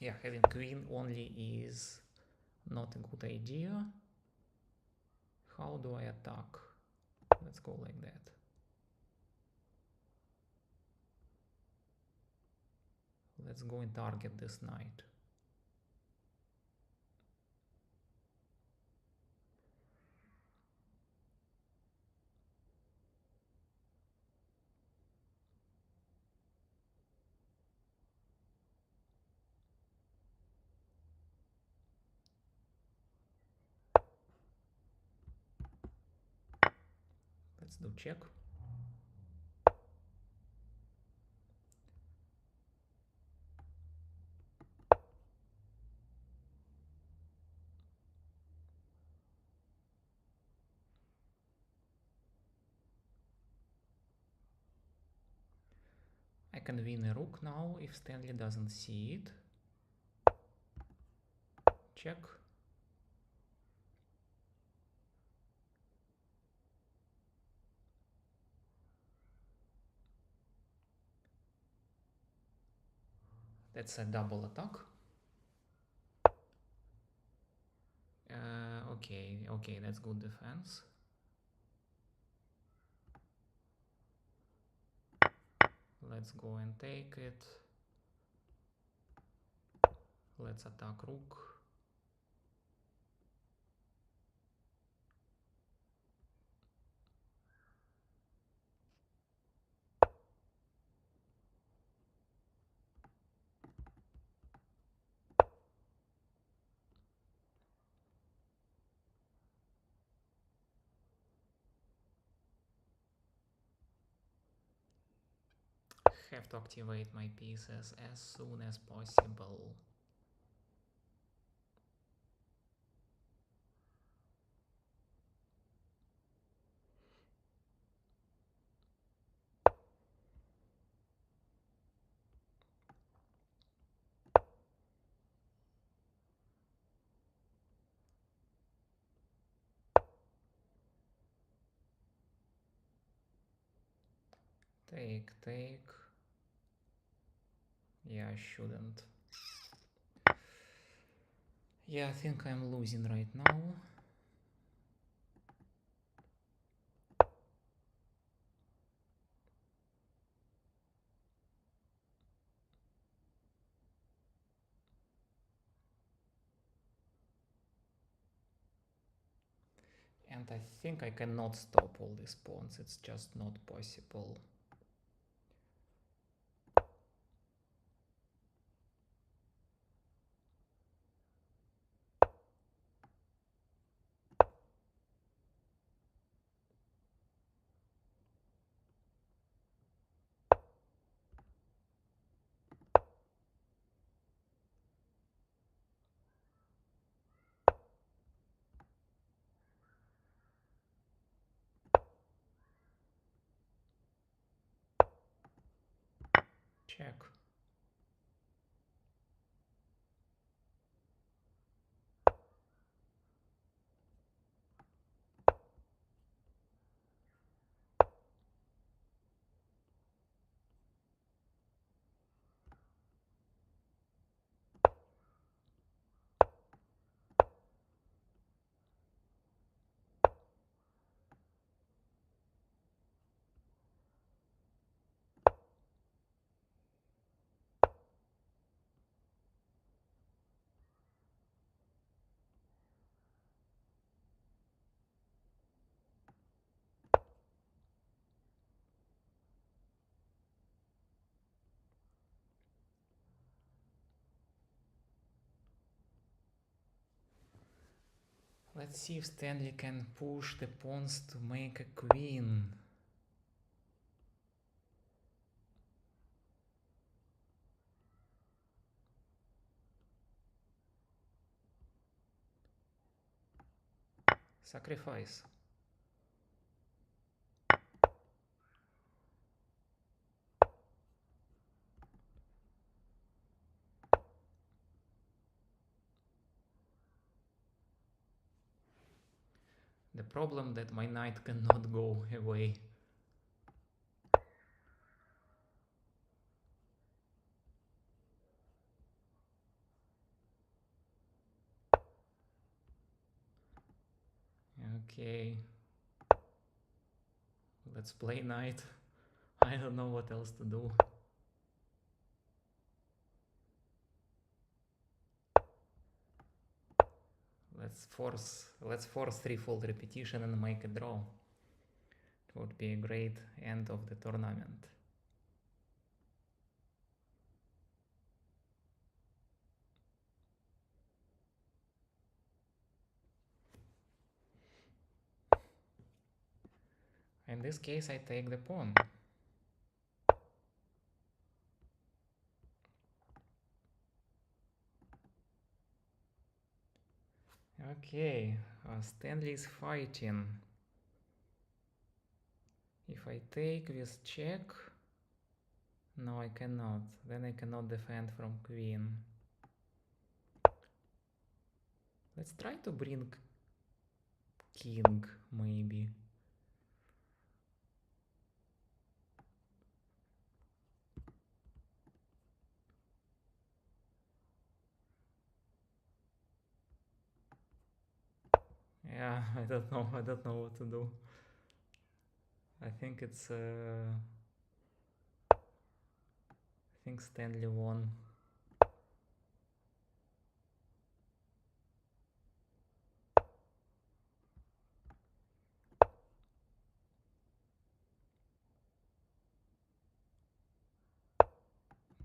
A: Yeah, having queen only is not a good idea. How do I attack? Let's go like that. Let's go and target this knight. Let's do check. I can win a rook now if Stanley doesn't see it. Check. That's a double attack. Okay, that's good defense. Let's go and take it. Let's attack rook. Have to activate my pieces as soon as possible. Take. Yeah, I shouldn't. Yeah, I think I'm losing right now. And I think I cannot stop all these pawns. It's just not possible. Check. Let's see if Stanley can push the pawns to make a queen. Sacrifice. The problem that my knight cannot go away. Okay. Let's play knight. I don't know what else to do. Let's force threefold repetition and make a draw. It would be a great end of the tournament. In this case, I take the pawn. Okay, Stanley is fighting. If I take with check, no, I cannot. Then I cannot defend from queen. Let's try to bring king, maybe. Yeah, I don't know what to do. I think I think Stanley won.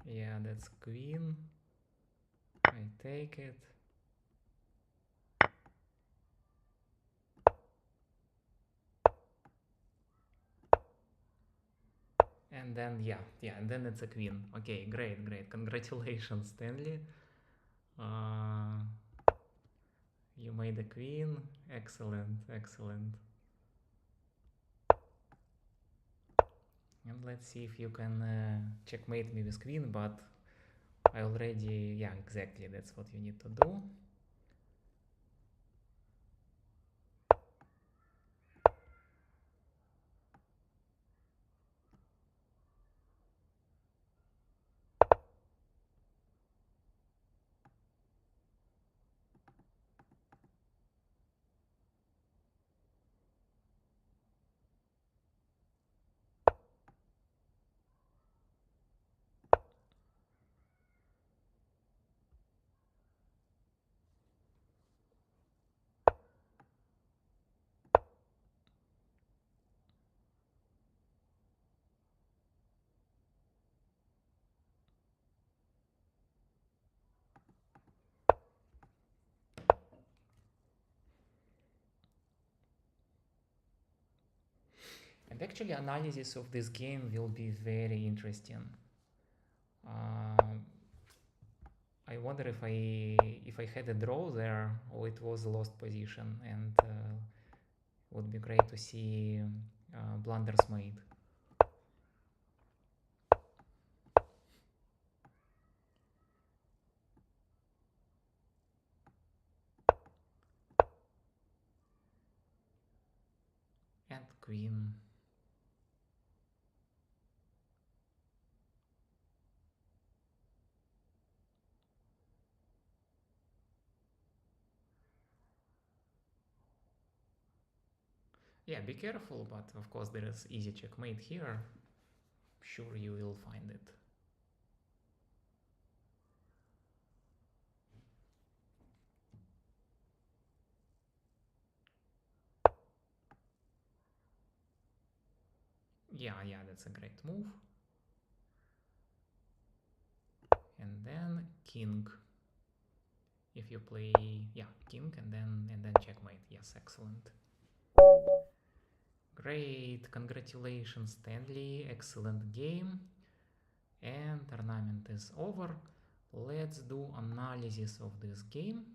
A: Yeah, that's queen. I take it. And then, and then it's a queen. Okay, great. Congratulations, Stanley. Uh, you made a queen. Excellent. And let's see if you can checkmate me with queen, but I already, yeah, exactly, that's what you need to do. And actually, analysis of this game will be very interesting. I wonder if I had a draw there or it was a lost position, and would be great to see blunders made. And queen. Yeah, be careful, but of course there is easy checkmate here. Sure, you will find it. Yeah, that's a great move. And then king. if you play, yeah, king and then checkmate. Yes, excellent. Great, congratulations, Stanley. Excellent game. And tournament is over. Let's do analysis of this game.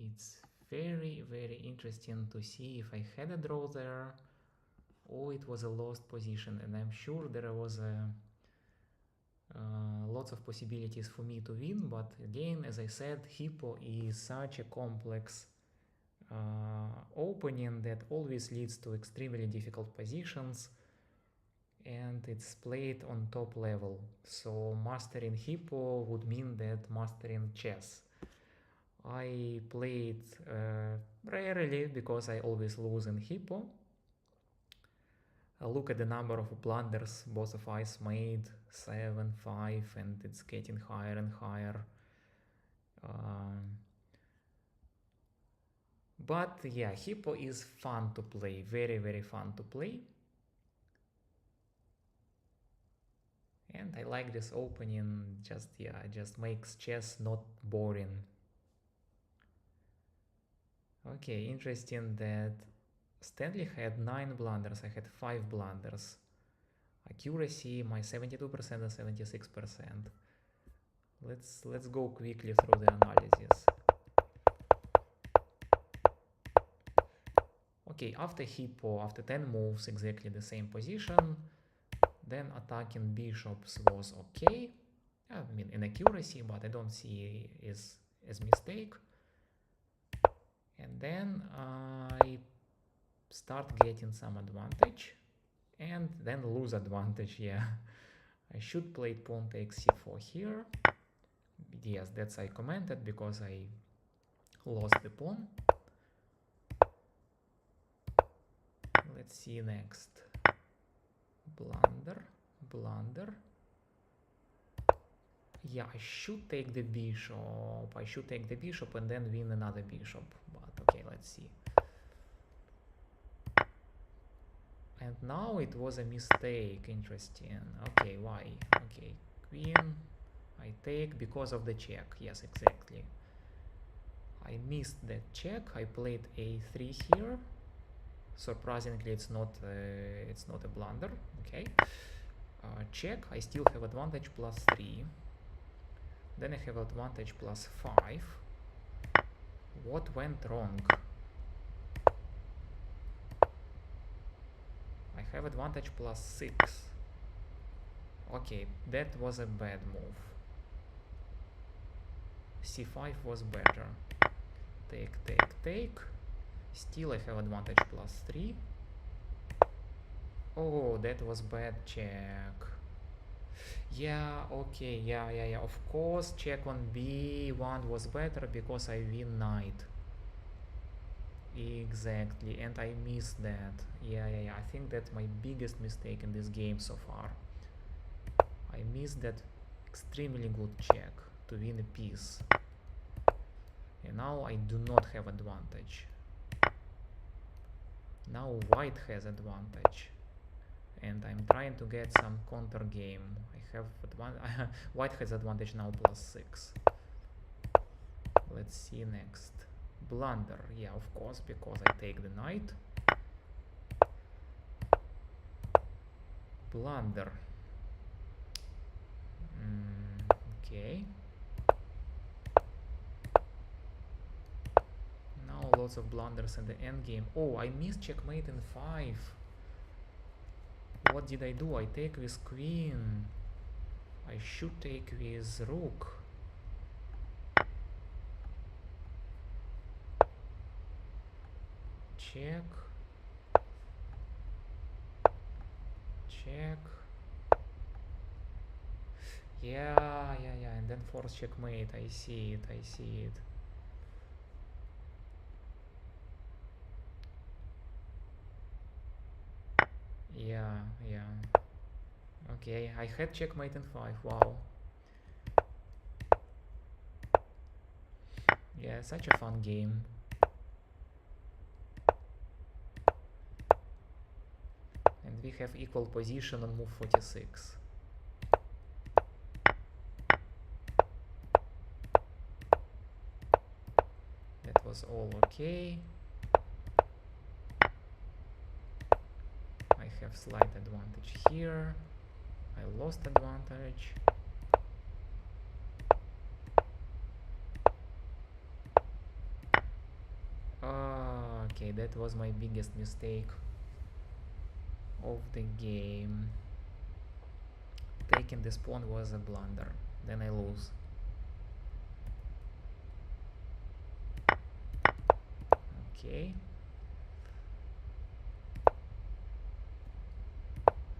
A: It's very interesting to see if I had a draw there or it was a lost position, and I'm sure there was lots of possibilities for me to win, but again, as I said, Hippo is such a complex opening that always leads to extremely difficult positions, and it's played on top level, so mastering Hippo would mean that mastering chess. I played rarely because I always lose in Hippo. Look at the number of blunders both of us made, 7, 5, and it's getting higher and higher. But yeah, Hippo is fun to play, very fun to play. And I like this opening, just makes chess not boring. Okay, interesting that Stanley had 9 blunders, I had 5 blunders. Accuracy, my 72% and 76%. Let's go quickly through the analysis. Okay, after Hippo, after 10 moves, exactly the same position, then attacking bishops was okay. I mean, in accuracy, but I don't see as mistake. And then I start getting some advantage and then lose advantage. Yeah, I should play pawn takes c4 here. Yes, that's I commented because I lost the pawn. Let's see next. Blunder. Yeah, I should take the bishop. I should take the bishop and then win another bishop. But okay, let's see. And now it was a mistake. Interesting. Okay, why? Okay, queen. I take because of the check. Yes, exactly. I missed that check. I played a3 here. Surprisingly, it's not a blunder. Okay. Check. I still have advantage +3. Then I have advantage +5. What went wrong? I have advantage +6. Okay, that was a bad move. c5 was better. Take. Still I have advantage +3. Oh, that was bad check. Yeah, okay, yeah. Of course, check on b1 was better because I win knight. Exactly, and I missed that. Yeah. I think that's my biggest mistake in this game so far. I missed that extremely good check to win a piece. And now I do not have advantage. Now white has advantage. And I'm trying to get some counter game. I have white has advantage now +6. Let's see next. Blunder, yeah, of course, because I take the knight. Blunder. Okay. Now lots of blunders in the endgame. Oh, I missed checkmate in 5. What did I do? I take with queen. I should take with rook. Check. Yeah, and then force checkmate. I see it. Yeah. Okay, I had checkmate in 5. Wow. Yeah, such a fun game. And we have equal position on move 46. was all okay. I have slight advantage here. I lost advantage. Okay, that was my biggest mistake of the game. Taking this pawn was a blunder. Then I lose. Okay.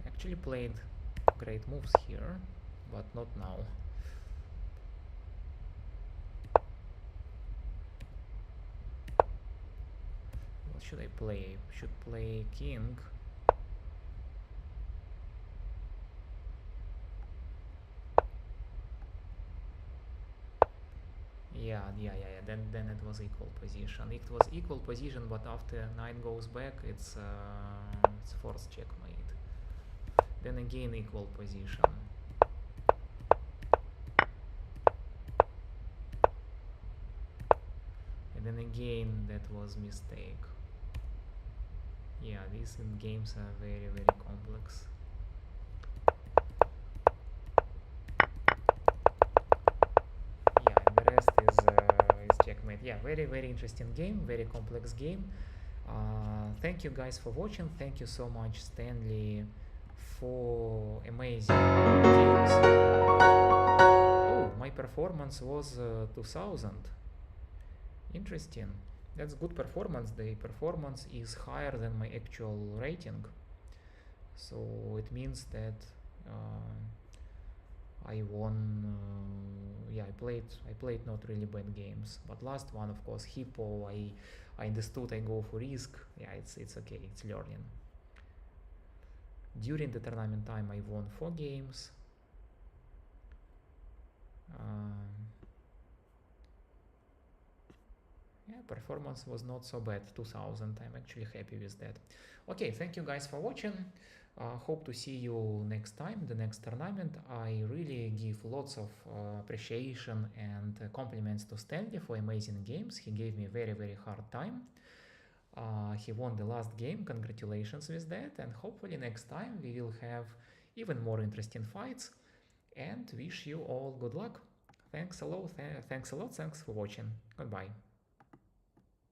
A: Actually played great moves here, but not now. What should I play? Should play king. Yeah. Then it was equal position. It was equal position, but after knight goes back, it's forced checkmate. Then again equal position. And then again that was mistake. Yeah, these games are very complex. Yeah, and the rest is checkmate. Yeah, very interesting game, very complex game. Thank you guys for watching. Thank you so much, Stanley, for amazing games. Oh, my performance was 2000. Interesting. That's good performance. The performance is higher than my actual rating, so it means that I won. Yeah, I played not really bad games, but last one, of course, Hippo. I understood. I go for risk. Yeah, it's okay. It's learning. During the tournament time, I won 4 games. Yeah, performance was not so bad. 2000. I'm actually happy with that. Okay, thank you guys for watching. Hope to see you next time, the next tournament. I really give lots of appreciation and compliments to Stanley for amazing games. He gave me a very hard time. He won the last game. Congratulations with that. And hopefully next time we will have even more interesting fights. And wish you all good luck. Thanks a lot. Thanks for watching. Goodbye.